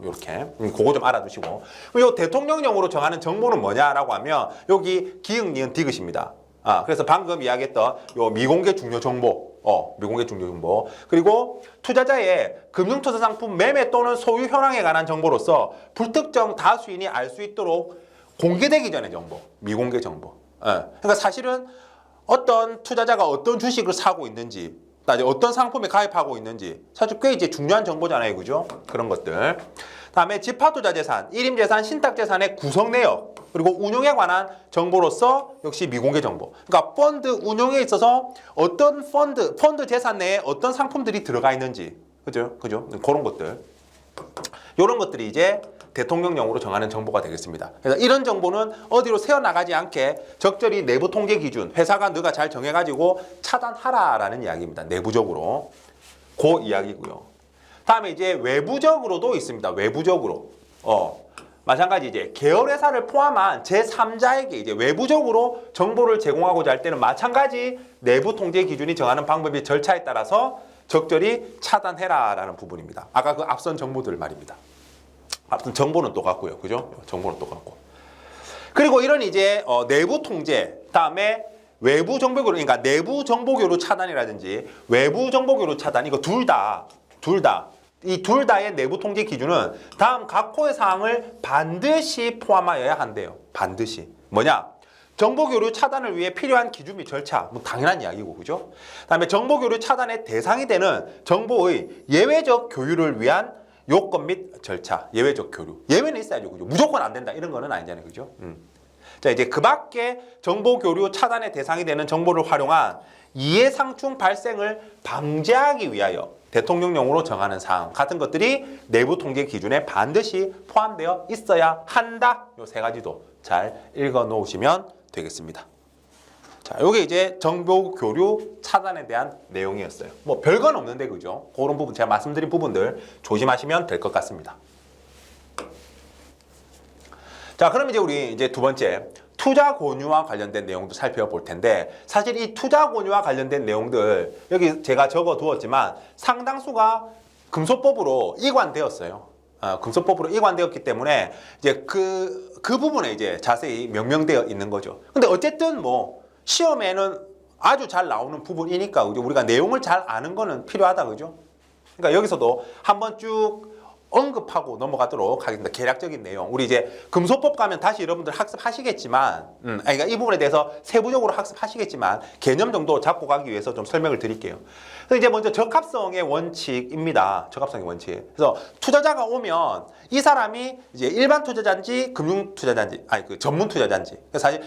이렇게 그거 좀 알아두시고 요 대통령령으로 정하는 정보는 뭐냐라고 하면 여기 기흥 니은 디귿입니다. 그래서 방금 이야기했던 요 미공개 중요 정보, 미공개 중요 정보. 그리고 투자자의 금융투자 상품 매매 또는 소유 현황에 관한 정보로서 불특정 다수인이 알 수 있도록 공개되기 전의 정보, 미공개 정보. 그러니까 사실은 어떤 투자자가 어떤 주식을 사고 있는지, 어떤 상품에 가입하고 있는지 사실 꽤 이제 중요한 정보잖아요, 그죠? 그런 것들. 다음에 집합투자재산, 일임재산, 신탁재산의 구성 내역, 그리고 운용에 관한 정보로서 역시 미공개 정보. 그러니까 펀드 운용에 있어서 어떤 펀드 재산 내에 어떤 상품들이 들어가 있는지, 그죠? 그런 것들. 이런 것들이 이제 대통령령으로 정하는 정보가 되겠습니다. 그래서 이런 정보는 어디로 새어나가지 않게 적절히 내부 통계 기준, 회사가 너가 잘 정해가지고 차단하라라는 이야기입니다. 내부적으로. 그 이야기고요. 다음에 이제 외부적으로도 있습니다. 외부적으로. 마찬가지 이제 계열회사를 포함한 제3자에게 이제 외부적으로 정보를 제공하고자 할 때는 마찬가지 내부 통제 기준이 정하는 방법의 절차에 따라서 적절히 차단해라라는 부분입니다. 아까 그 앞선 정보들 말입니다. 앞선 정보는 똑같고요. 그죠? 정보는 똑같고. 그리고 이런 이제 내부 통제, 다음에 외부 정보교류, 그러니까 내부 정보교류 차단이라든지 외부 정보교류 차단, 이거 둘 다. 이 둘 다의 내부 통제 기준은 다음 각 호의 사항을 반드시 포함하여야 한대요. 반드시. 뭐냐? 정보교류 차단을 위해 필요한 기준 및 절차. 뭐 당연한 이야기고, 그죠? 다음에 정보교류 차단의 대상이 되는 정보의 예외적 교류를 위한 요건 및 절차. 예외적 교류. 예외는 있어야죠, 그죠? 무조건 안 된다. 이런 거는 아니잖아요, 그죠? 자, 이제 그 밖에 정보교류 차단의 대상이 되는 정보를 활용한 이해상충 발생을 방지하기 위하여 대통령령으로 정하는 사항 같은 것들이 내부 통제 기준에 반드시 포함되어 있어야 한다. 요 세 가지도 잘 읽어 놓으시면 되겠습니다. 자, 요게 이제 정보 교류 차단에 대한 내용이었어요. 뭐 별건 없는데 그죠? 그런 부분 제가 말씀드린 부분들 조심하시면 될 것 같습니다. 자, 그럼 이제 우리 이제 두 번째 투자 권유와 관련된 내용도 살펴볼 텐데 사실 이 투자 권유와 관련된 내용들 여기 제가 적어 두었지만 상당수가 금소법으로 이관되었어요. 금소법으로 이관되었기 때문에 이제 그 부분에 이제 자세히 명명되어 있는 거죠. 근데 어쨌든 뭐 시험에는 아주 잘 나오는 부분이니까 우리가 내용을 잘 아는 거는 필요하다, 그죠? 그러니까 여기서도 한번 쭉 언급하고 넘어가도록 하겠습니다. 계략적인 내용. 우리 이제 금소법 가면 다시 여러분들 학습하시겠지만, 그러니까 이 부분에 대해서 세부적으로 학습하시겠지만 개념 정도 잡고 가기 위해서 좀 설명을 드릴게요. 그래서 이제 먼저 적합성의 원칙입니다. 적합성의 원칙. 그래서 투자자가 오면 이 사람이 이제 일반 투자자인지 금융 투자자인지, 그 전문 투자자인지. 사실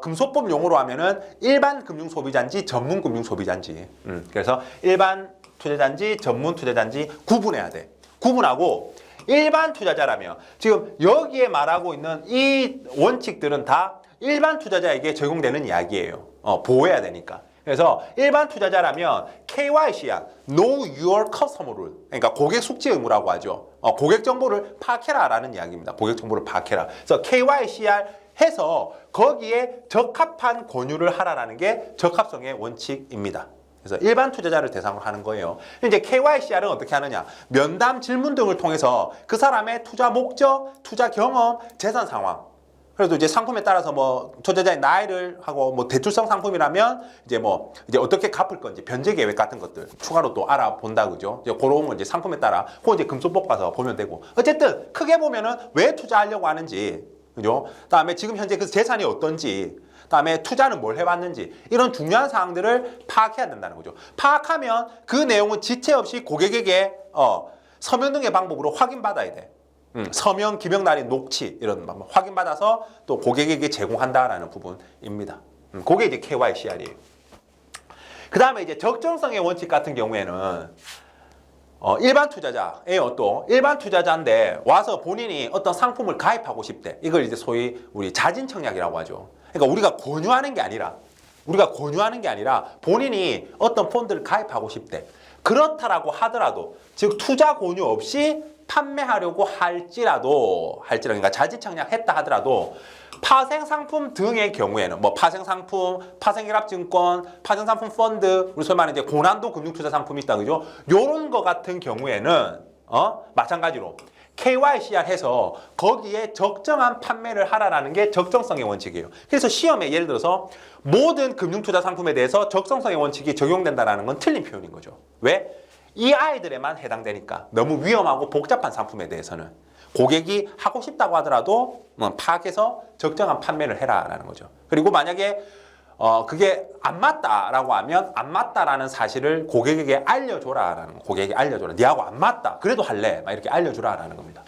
금소법 용어로 하면은 일반 금융 소비자인지 전문 금융 소비자인지. 그래서 일반 투자자인지 전문 투자자인지 구분해야 돼. 구분하고 일반 투자자라면 지금 여기에 말하고 있는 이 원칙들은 다 일반 투자자에게 적용되는 이야기예요. 보호해야 되니까. 그래서 일반 투자자라면 KYC야, Know Your Customer Rule. 그러니까 고객 숙지 의무라고 하죠. 고객 정보를 파악해라라는 이야기입니다. 고객 정보를 파악해라. 그래서 KYCR 해서 거기에 적합한 권유를 하라라는 게 적합성의 원칙입니다. 그래서 일반 투자자를 대상으로 하는 거예요. 이제 KYCR은 어떻게 하느냐? 면담 질문 등을 통해서 그 사람의 투자 목적, 투자 경험, 재산 상황. 그래도 이제 상품에 따라서 뭐 투자자의 나이를 하고 뭐 대출성 상품이라면 이제 어떻게 갚을 건지 변제 계획 같은 것들 추가로 또 알아본다, 그죠? 이제 그런 거 이제 상품에 따라 그거 이제 금소법 가서 보면 되고. 어쨌든 크게 보면은 왜 투자하려고 하는지, 그죠? 그다음에 지금 현재 그 재산이 어떤지, 그다음에 투자는 뭘 해왔는지 이런 중요한 사항들을 파악해야 된다는 거죠. 파악하면 그 내용은 지체 없이 고객에게 서명 등의 방법으로 확인받아야 돼. 서명, 기명 날인, 녹취 이런 방법 확인받아서 또 고객에게 제공한다라는 부분입니다. 그게 이제 KYCR이에요. 그 다음에 이제 적정성의 원칙 같은 경우에는 일반 투자자예요. 또 일반 투자자인데 와서 본인이 어떤 상품을 가입하고 싶대. 이걸 이제 소위 우리 자진 청약이라고 하죠. 그러니까 우리가 권유하는 게 아니라 본인이 어떤 펀드를 가입하고 싶대. 그렇다라고 하더라도 즉 투자 권유 없이 판매하려고 할지라도 그러니까 자진 청약했다 하더라도 파생 상품 등의 경우에는 뭐 파생 상품, 파생결합 증권, 파생 상품 펀드, 우리 소위 말하는 이제 고난도 금융 투자 상품이 있다 그죠? 요런 거 같은 경우에는 마찬가지로 KYCR 해서 거기에 적정한 판매를 하라라는 게 적정성의 원칙이에요. 그래서 시험에 예를 들어서 모든 금융투자 상품에 대해서 적정성의 원칙이 적용된다라는 건 틀린 표현인 거죠. 왜? 이 아이들에만 해당되니까 너무 위험하고 복잡한 상품에 대해서는 고객이 하고 싶다고 하더라도 파악해서 적정한 판매를 해라라는 거죠. 그리고 만약에 그게 안 맞다라고 하면 안 맞다라는 사실을 고객에게 알려줘라라는 거. 고객에게 알려줘라. 니하고 안 맞다. 그래도 할래. 막 이렇게 알려주라라는 겁니다.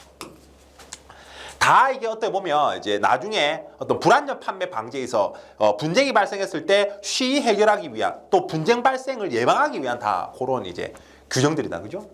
다 이게 어떻게 보면 이제 나중에 어떤 불안전 판매 방지에서 분쟁이 발생했을 때 쉬이 해결하기 위한 또 분쟁 발생을 예방하기 위한 다 그런 이제 규정들이다. 그죠?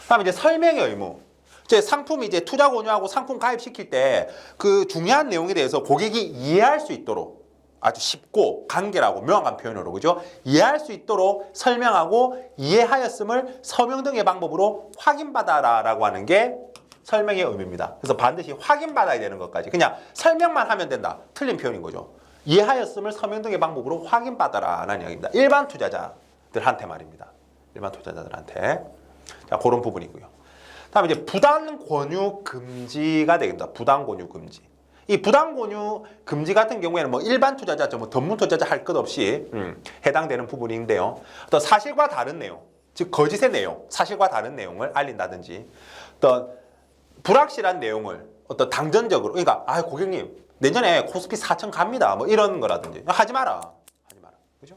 그다음에 이제 설명의 의무. 이제 상품이 이제 투자 권유하고 상품 가입시킬 때 그 중요한 내용에 대해서 고객이 이해할 수 있도록 아주 쉽고 간결하고 명확한 표현으로 그죠? 이해할 수 있도록 설명하고 이해하였음을 서명 등의 방법으로 확인받아라라고 하는 게 설명의 의미입니다. 그래서 반드시 확인받아야 되는 것까지 그냥 설명만 하면 된다. 틀린 표현인 거죠. 이해하였음을 서명 등의 방법으로 확인받아라라는 이야기입니다. 일반 투자자들한테 말입니다. 일반 투자자들한테. 자, 그런 부분이고요. 다음에 이제 부당 권유 금지가 되겠다. 부당 권유 금지. 이 부당 권유 금지 같은 경우에는 뭐 일반 투자자, 뭐 전문 투자자 할 것 없이 해당되는 부분인데요. 또 사실과 다른 내용, 즉 거짓의 내용, 사실과 다른 내용을 알린다든지, 또 불확실한 내용을 어떤 당전적으로, 그러니까 고객님 내년에 코스피 4천 갑니다. 뭐 이런 거라든지 하지 마라. 그죠?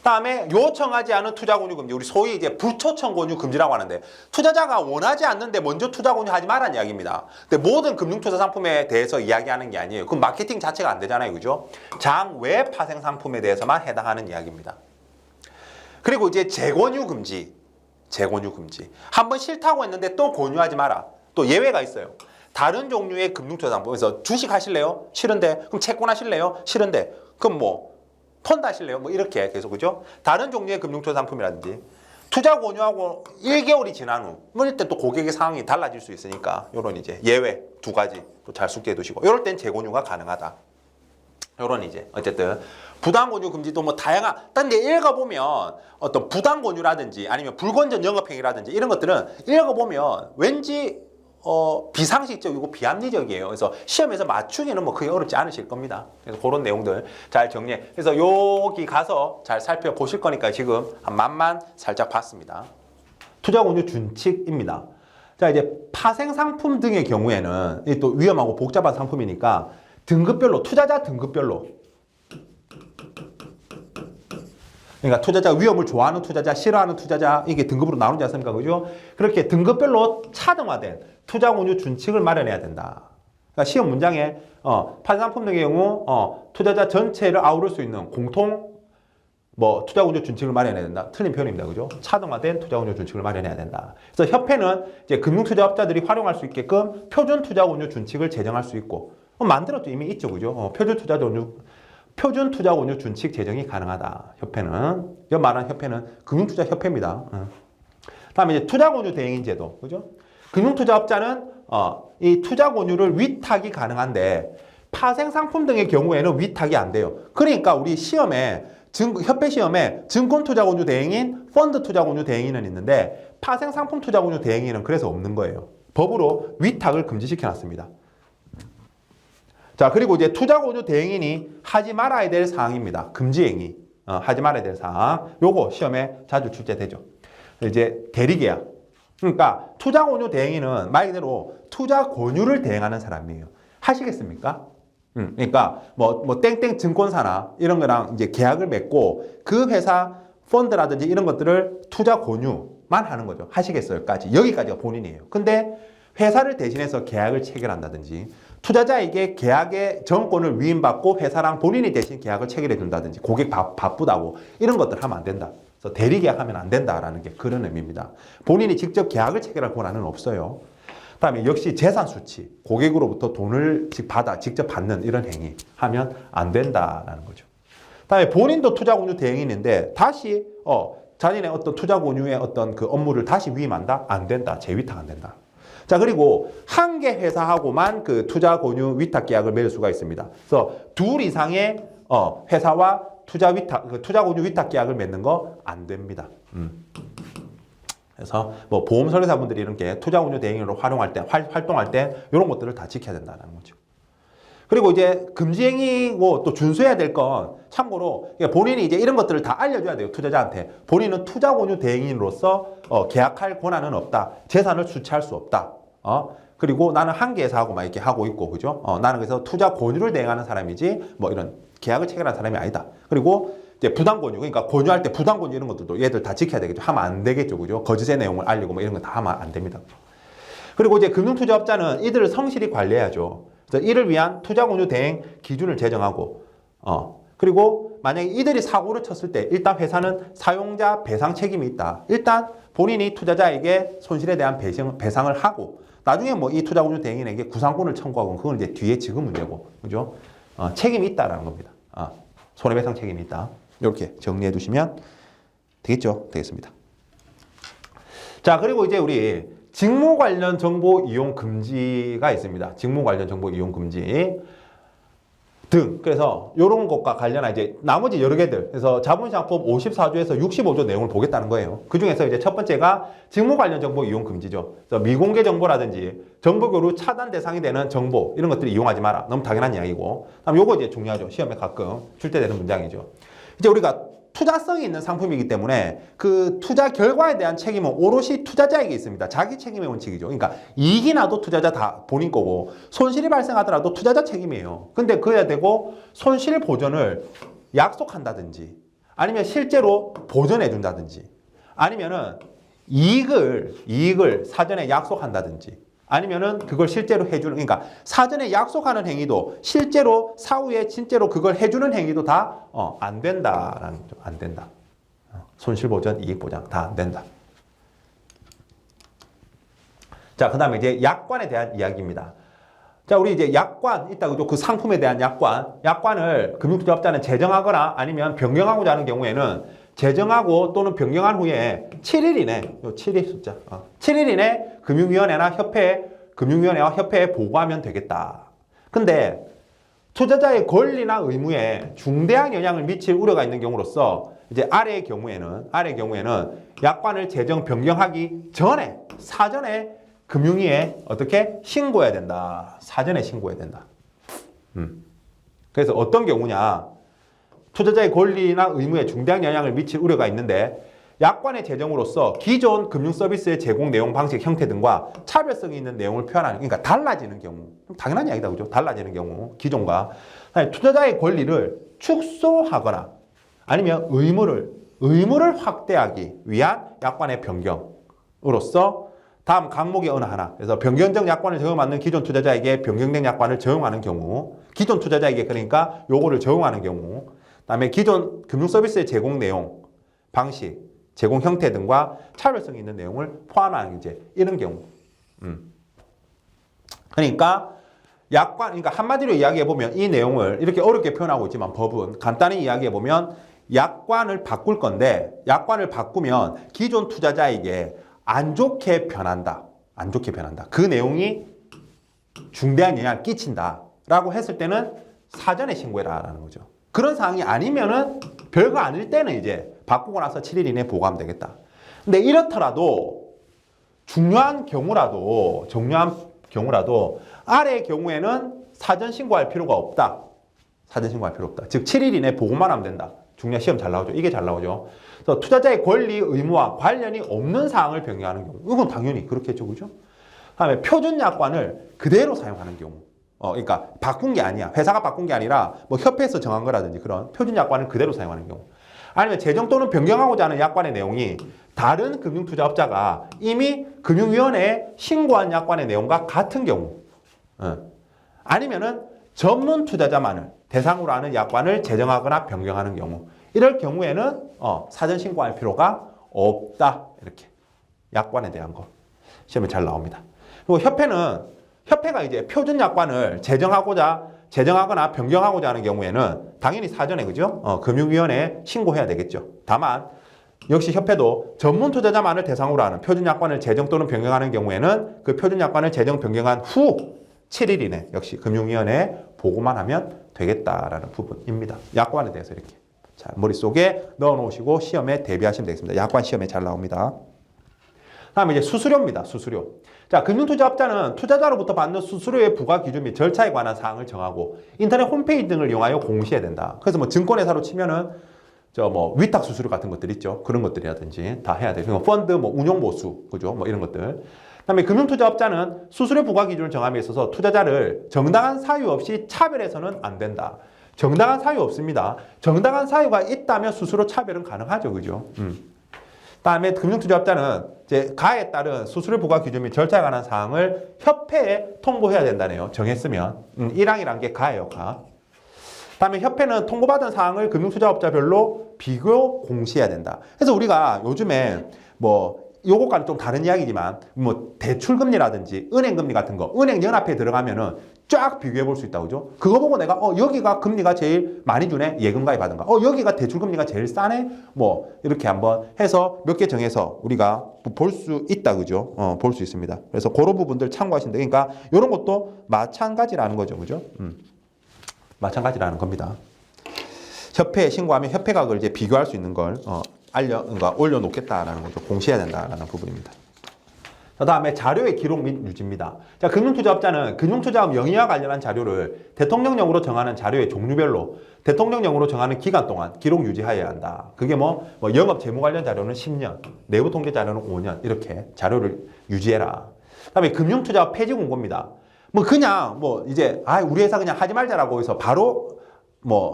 다음에 요청하지 않은 투자 권유 금지, 우리 소위 이제 불초청 권유 금지라고 하는데 투자자가 원하지 않는데 먼저 투자 권유하지 말라는 이야기입니다. 근데 모든 금융 투자 상품에 대해서 이야기하는 게 아니에요. 그럼 마케팅 자체가 안 되잖아요, 그죠? 장외 파생 상품에 대해서만 해당하는 이야기입니다. 그리고 이제 재권유 금지, 한번 싫다고 했는데 또 권유하지 마라. 또 예외가 있어요. 다른 종류의 금융 투자 상품에서 주식 하실래요? 싫은데. 그럼 채권 하실래요? 싫은데. 그럼 뭐 펀드 하실래요? 뭐 이렇게 계속 그죠? 다른 종류의 금융투자 상품이라든지 투자 권유하고 1개월이 지난 후 뭐 이럴 때 또 고객의 상황이 달라질 수 있으니까 요런 이제 예외 두 가지 또 잘 숙지해 두시고 이럴 땐 재권유가 가능하다. 요런 이제 어쨌든 부당 권유 금지도 뭐 다양한 딴 데 읽어보면 어떤 부당 권유라든지 아니면 불건전 영업행위라든지 이런 것들은 읽어보면 왠지 비상식적이고 비합리적이에요. 그래서 시험에서 맞추기는 뭐 크게 어렵지 않으실 겁니다. 그래서 그런 내용들 잘 정리해. 그래서 여기 가서 잘 살펴보실 거니까 지금 한 맛만 살짝 봤습니다. 투자 권유 준칙입니다. 자, 이제 파생 상품 등의 경우에는 또 위험하고 복잡한 상품이니까 등급별로, 투자자 등급별로. 그러니까 투자자 위험을 좋아하는 투자자, 싫어하는 투자자 이게 등급으로 나누지 않습니까? 그죠? 그렇게 등급별로 차등화된 투자 권유 준칙을 마련해야 된다. 그러니까 시험 문장에 파생 상품 등의 경우 투자자 전체를 아우를 수 있는 공통 투자 권유 준칙을 마련해야 된다. 틀린 표현입니다. 그죠? 차등화된 투자 권유 준칙을 마련해야 된다. 그래서 협회는 이제 금융투자업자들이 활용할 수 있게끔 표준 투자 권유 준칙을 제정할 수 있고 만들어도 이미 있죠. 그죠? 표준 투자 권유 준칙 제정이 가능하다. 협회는 이 말하는 협회는 금융투자협회입니다. 다음에 이제 투자 권유 대행인 제도, 그죠? 금융투자업자는 이 투자 권유를 위탁이 가능한데 파생 상품 등의 경우에는 위탁이 안 돼요. 그러니까 우리 시험에 협회 시험에 증권 투자 권유 대행인, 펀드 투자 권유 대행인은 있는데 파생 상품 투자 권유 대행인은 그래서 없는 거예요. 법으로 위탁을 금지시켜 놨습니다. 자, 그리고 이제 투자 권유 대행인이 하지 말아야 될 사항입니다. 금지 행위. 하지 말아야 될 사항. 요거 시험에 자주 출제되죠. 이제 대리계약. 그러니까 투자 권유 대행인은 말 그대로 투자 권유를 대행하는 사람이에요. 하시겠습니까? 그러니까 뭐 땡땡 증권사나 이런 거랑 이제 계약을 맺고 그 회사 펀드라든지 이런 것들을 투자 권유 하는 거죠. 하시겠어요까지. 여기까지가 본인이에요. 근데 회사를 대신해서 계약을 체결한다든지 투자자에게 계약의 정권을 위임받고 회사랑 본인이 대신 계약을 체결해 준다든지 고객 바쁘다고 이런 것들 하면 안 된다. 그래서 대리 계약하면 안 된다라는 게 그런 의미입니다. 본인이 직접 계약을 체결할 권한은 없어요. 그다음에 역시 재산 수취, 고객으로부터 돈을 직접 받는 이런 행위 하면 안 된다라는 거죠. 그다음에 본인도 투자공유 대행인인데 다시 자신의 어떤 투자공유의 어떤 그 업무를 다시 위임한다? 안 된다. 재위탁 안 된다. 자, 그리고 한 개 회사하고만 그 투자공유 위탁 계약을 맺을 수가 있습니다. 그래서 둘 이상의 회사와 투자공유 위탁 계약을 맺는 거 안 됩니다. 그래서 뭐 보험 설계사분들이 이렇게 투자공유 대행으로 활동할 때 이런 것들을 다 지켜야 된다는 거죠. 그리고 이제 금지행위고 또 준수해야 될 건 참고로 본인이 이제 이런 것들을 다 알려줘야 돼요. 투자자한테. 본인은 투자공유 대행인으로서 계약할 권한은 없다. 재산을 수취할 수 없다. 그리고 나는 한 개 회사하고 막 이렇게 하고 있고, 그죠? 나는 그래서 투자 권유를 대행하는 사람이지 뭐 이런 계약을 체결한 사람이 아니다. 그리고 이제 부당 권유, 그러니까 권유할 때 부당 권유 이런 것들도 얘들 다 지켜야 되겠죠. 하면 안 되겠죠, 그죠? 거짓의 내용을 알리고 뭐 이런 거 다 하면 안 됩니다. 그리고 이제 금융투자업자는 이들을 성실히 관리해야죠. 그래서 이를 위한 투자공유 대행 기준을 제정하고, 그리고 만약에 이들이 사고를 쳤을 때 일단 회사는 사용자 배상 책임이 있다. 일단 본인이 투자자에게 손실에 대한 배상을 하고, 나중에 뭐 이 투자공유 대행인에게 구상권을 청구하고, 그건 이제 뒤에 지금 문제고, 그죠? 책임이 있다라는 겁니다. 손해배상 책임이 있다. 이렇게 정리해 두시면 되겠습니다. 자, 그리고 이제 우리 직무 관련 정보 이용 금지가 있습니다. 직무 관련 정보 이용 금지 등. 그래서 이런 것과 관련한 이제 나머지 여러 개들. 그래서 자본시장법 54조에서 65조 내용을 보겠다는 거예요. 그 중에서 이제 첫 번째가 직무 관련 정보 이용 금지죠. 그래서 미공개 정보라든지 정보교류 차단 대상이 되는 정보 이런 것들을 이용하지 마라. 너무 당연한 이야기고. 다음 요거 이제 중요하죠. 시험에 가끔 출제되는 문장이죠. 이제 우리가 투자성이 있는 상품이기 때문에 그 투자 결과에 대한 책임은 오롯이 투자자에게 있습니다. 자기 책임의 원칙이죠. 그러니까 이익이 나도 투자자 다 본인 거고 손실이 발생하더라도 투자자 책임이에요. 근데 그래야 되고 손실 보전을 약속한다든지 아니면 실제로 보전해 준다든지 아니면은 이익을 사전에 약속한다든지 아니면은 그걸 실제로 해주는, 그러니까 사전에 약속하는 행위도 실제로 사후에 진짜로 그걸 해주는 행위도 다 안 된다라는 거죠. 안 된다. 손실 보전, 이익 보장 다 안 된다. 자, 그 다음에 이제 약관에 대한 이야기입니다. 자, 우리 이제 약관 있다 그죠? 그 상품에 대한 약관을 금융투자업자는 제정하거나 아니면 변경하고자 하는 경우에는 제정하고 또는 변경한 후에 7일 이내, 요 7일 숫자, 7일 이내 금융위원회와 협회에 보고하면 되겠다. 근데 투자자의 권리나 의무에 중대한 영향을 미칠 우려가 있는 경우로서 이제 아래의 경우에는 약관을 제정 변경하기 전에 사전에 금융위에 어떻게 신고해야 된다. 사전에 신고해야 된다. 그래서 어떤 경우냐? 투자자의 권리나 의무에 중대한 영향을 미칠 우려가 있는데 약관의 제정으로서 기존 금융서비스의 제공 내용, 방식, 형태 등과 차별성이 있는 내용을 표현하는, 그러니까 달라지는 경우, 당연한 이야기다, 그죠? 달라지는 경우, 기존과 투자자의 권리를 축소하거나 아니면 의무를 확대하기 위한 약관의 변경으로서 다음 항목의 어느 하나, 그래서 변경적 약관을 적용받는 기존 투자자에게 변경된 약관을 적용하는 경우, 기존 투자자에게 그러니까 요거를 적용하는 경우, 그다음에 기존 금융서비스의 제공 내용, 방식, 제공 형태 등과 차별성이 있는 내용을 포함하는 이제 이런 경우. 그러니까 그러니까 한마디로 이야기해 보면 이 내용을 이렇게 어렵게 표현하고 있지만 법은 간단히 이야기해 보면 약관을 바꿀 건데 약관을 바꾸면 기존 투자자에게 안 좋게 변한다. 안 좋게 변한다. 그 내용이 중대한 영향을 끼친다라고 했을 때는 사전에 신고해라라는 거죠. 그런 상황이 아니면은 별거 아닐 때는 이제 바꾸고 나서 7일 이내에 보고하면 되겠다. 근데 이렇더라도 중요한 경우라도 아래의 경우에는 사전 신고할 필요가 없다. 사전 신고할 필요 없다. 즉 7일 이내에 보고만 하면 된다. 중요한 시험 잘 나오죠. 이게 잘 나오죠. 그래서 투자자의 권리, 의무와 관련이 없는 사항을 변경하는 경우. 이건 당연히 그렇겠죠. 그죠? 다음에 표준 약관을 그대로 사용하는 경우. 그러니까 바꾼 게 아니야. 회사가 바꾼 게 아니라 뭐 협회에서 정한 거라든지 그런 표준 약관을 그대로 사용하는 경우. 아니면 제정 또는 변경하고자 하는 약관의 내용이 다른 금융투자업자가 이미 금융위원회에 신고한 약관의 내용과 같은 경우, 아니면은 전문 투자자만을 대상으로 하는 약관을 제정하거나 변경하는 경우, 이럴 경우에는 사전 신고할 필요가 없다. 이렇게 약관에 대한 거 시험에 잘 나옵니다. 그리고 협회가 이제 표준 약관을 제정하거나 변경하고자 하는 경우에는 당연히 사전에 그죠? 금융위원회에 신고해야 되겠죠. 다만 역시 협회도 전문 투자자만을 대상으로 하는 표준 약관을 제정 또는 변경하는 경우에는 그 표준 약관을 제정 변경한 후 7일 이내 역시 금융위원회에 보고만 하면 되겠다라는 부분입니다. 약관에 대해서 이렇게 자, 머릿속에 넣어 놓으시고 시험에 대비하시면 되겠습니다. 약관 시험에 잘 나옵니다. 다음에 이제 수수료입니다. 수수료. 자, 금융투자업자는 투자자로부터 받는 수수료의 부과 기준 및 절차에 관한 사항을 정하고 인터넷 홈페이지 등을 이용하여 공시해야 된다. 그래서 뭐 증권회사로 치면은 위탁 수수료 같은 것들 있죠. 그런 것들이라든지 다 해야 돼요. 펀드 운용 보수, 그죠? 뭐 이런 것들. 그다음에 금융투자업자는 수수료 부과 기준을 정함에 있어서 투자자를 정당한 사유 없이 차별해서는 안 된다. 정당한 사유 없습니다. 정당한 사유가 있다면 수수료 차별은 가능하죠, 그죠? 다음에 금융투자업자는 이제 가에 따른 수수료 부과 기준 및 절차에 관한 사항을 협회에 통보해야 된다네요. 정했으면 1항이라는 게 가예요, 가. 다음에 협회는 통보받은 사항을 금융투자업자별로 비교 공시해야 된다. 그래서 우리가 요즘에 요거과는 좀 다른 이야기지만 대출금리라든지 은행금리 같은 거 은행연합회에 들어가면은 쫙 비교해 볼 수 있다, 그죠? 그거 보고 내가 여기가 금리가 제일 많이 주네, 예금가입 하든가, 여기가 대출금리가 제일 싸네, 이렇게 한번 해서 몇 개 정해서 우리가 볼 수 있다, 그죠? 볼 수 있습니다. 그래서 그런 부분들 참고하시면 돼. 그러니까 이런 것도 마찬가지라는 거죠, 그죠? 마찬가지라는 겁니다. 협회에 신고하면 협회가 그걸 이제 비교할 수 있는 걸 그러니까 올려놓겠다라는 거죠. 공시해야 된다라는 부분입니다. 그 다음에 자료의 기록 및 유지입니다. 자, 금융투자업자는 금융투자업 영위와 관련한 자료를 대통령령으로 정하는 자료의 종류별로 대통령령으로 정하는 기간 동안 기록 유지하여야 한다. 그게 영업 재무 관련 자료는 10년, 내부 통계 자료는 5년 이렇게 자료를 유지해라. 그 다음에 금융투자업 폐지 공고입니다. 그냥 이제 우리 회사 그냥 하지 말자라고 해서 바로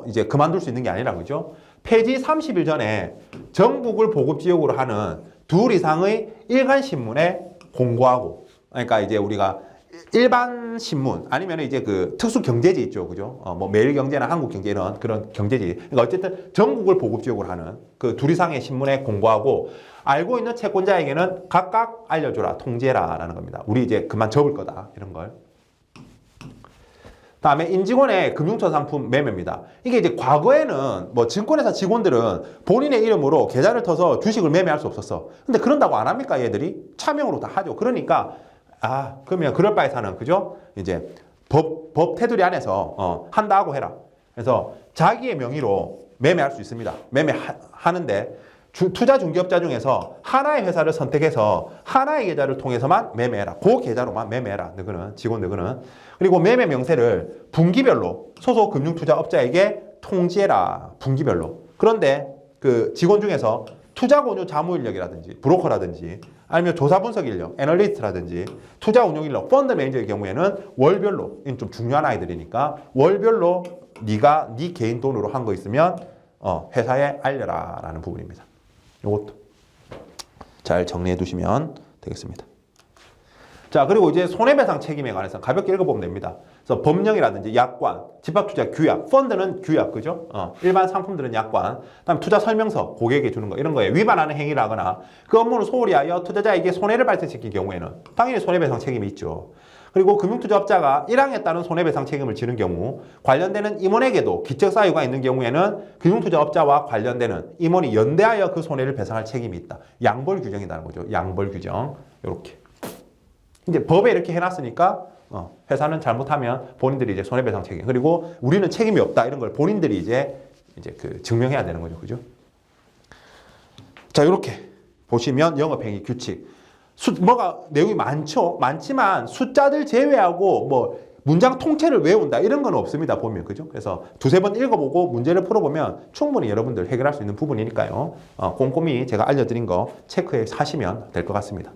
이제 그만둘 수 있는 게 아니라 그죠? 폐지 30일 전에 전국을 보급 지역으로 하는 2 이상의 일간 신문에 공고하고, 그러니까 이제 우리가 일반 신문 아니면 이제 그 특수 경제지 있죠, 그죠? 매일경제나 한국경제 이런 그런 경제지. 그러니까 어쨌든 전국을 보급 지역으로 하는 그 2 이상의 신문에 공고하고 알고 있는 채권자에게는 각각 알려줘라, 통지해라라는 겁니다. 우리 이제 그만 접을 거다 이런 걸. 다음에 임직원의 금융투자 상품 매매입니다. 이게 이제 과거에는 증권회사 직원들은 본인의 이름으로 계좌를 터서 주식을 매매할 수 없었어. 근데 그런다고 안 합니까, 얘들이? 차명으로 다 하죠. 그러니까 그러면 그럴 바에서는 그죠? 이제 법 테두리 안에서 한다고 해라. 그래서 자기의 명의로 매매할 수 있습니다. 매매하는데 투자중개업자 중에서 하나의 회사를 선택해서 하나의 계좌를 통해서만 매매해라. 그 계좌로만 매매해라. 너희는 직원들은. 그리고 매매 명세를 분기별로 소속 금융투자업자에게 통지해라. 분기별로. 그런데 그 직원 중에서 투자권유 자무인력이라든지 브로커라든지 아니면 조사분석 인력, 애널리스트라든지 투자운용 인력, 펀드 매니저의 경우에는 월별로, 이건 좀 중요한 아이들이니까 월별로 네가 네 개인 돈으로 한 거 있으면 회사에 알려라 라는 부분입니다. 이것도 잘 정리해 두시면 되겠습니다. 자, 그리고 이제 손해배상 책임에 관해서 가볍게 읽어보면 됩니다. 그래서 법령이라든지 약관, 집합투자 규약, 펀드는 규약, 그죠? 일반 상품들은 약관, 그다음 투자 설명서, 고객에게 주는 거, 이런 거에 위반하는 행위를 하거나 그 업무를 소홀히 하여 투자자에게 손해를 발생시킨 경우에는 당연히 손해배상 책임이 있죠. 그리고 금융투자업자가 1항에 따른 손해배상 책임을 지는 경우 관련되는 임원에게도 기척사유가 있는 경우에는 금융투자업자와 관련되는 임원이 연대하여 그 손해를 배상할 책임이 있다. 양벌 규정이라는 거죠. 양벌 규정. 이렇게. 이제 법에 이렇게 해놨으니까 회사는 잘못하면 본인들이 이제 손해배상 책임, 그리고 우리는 책임이 없다 이런 걸 본인들이 이제 그 증명해야 되는 거죠, 그죠? 자, 이렇게 보시면 영업행위 규칙 뭐가 내용이 많지만 숫자들 제외하고 문장 통째를 외운다 이런 건 없습니다, 보면, 그죠? 그래서 2-3번 읽어보고 문제를 풀어보면 충분히 여러분들 해결할 수 있는 부분이니까요. 꼼꼼히 제가 알려드린 거 체크해 하시면 될 것 같습니다.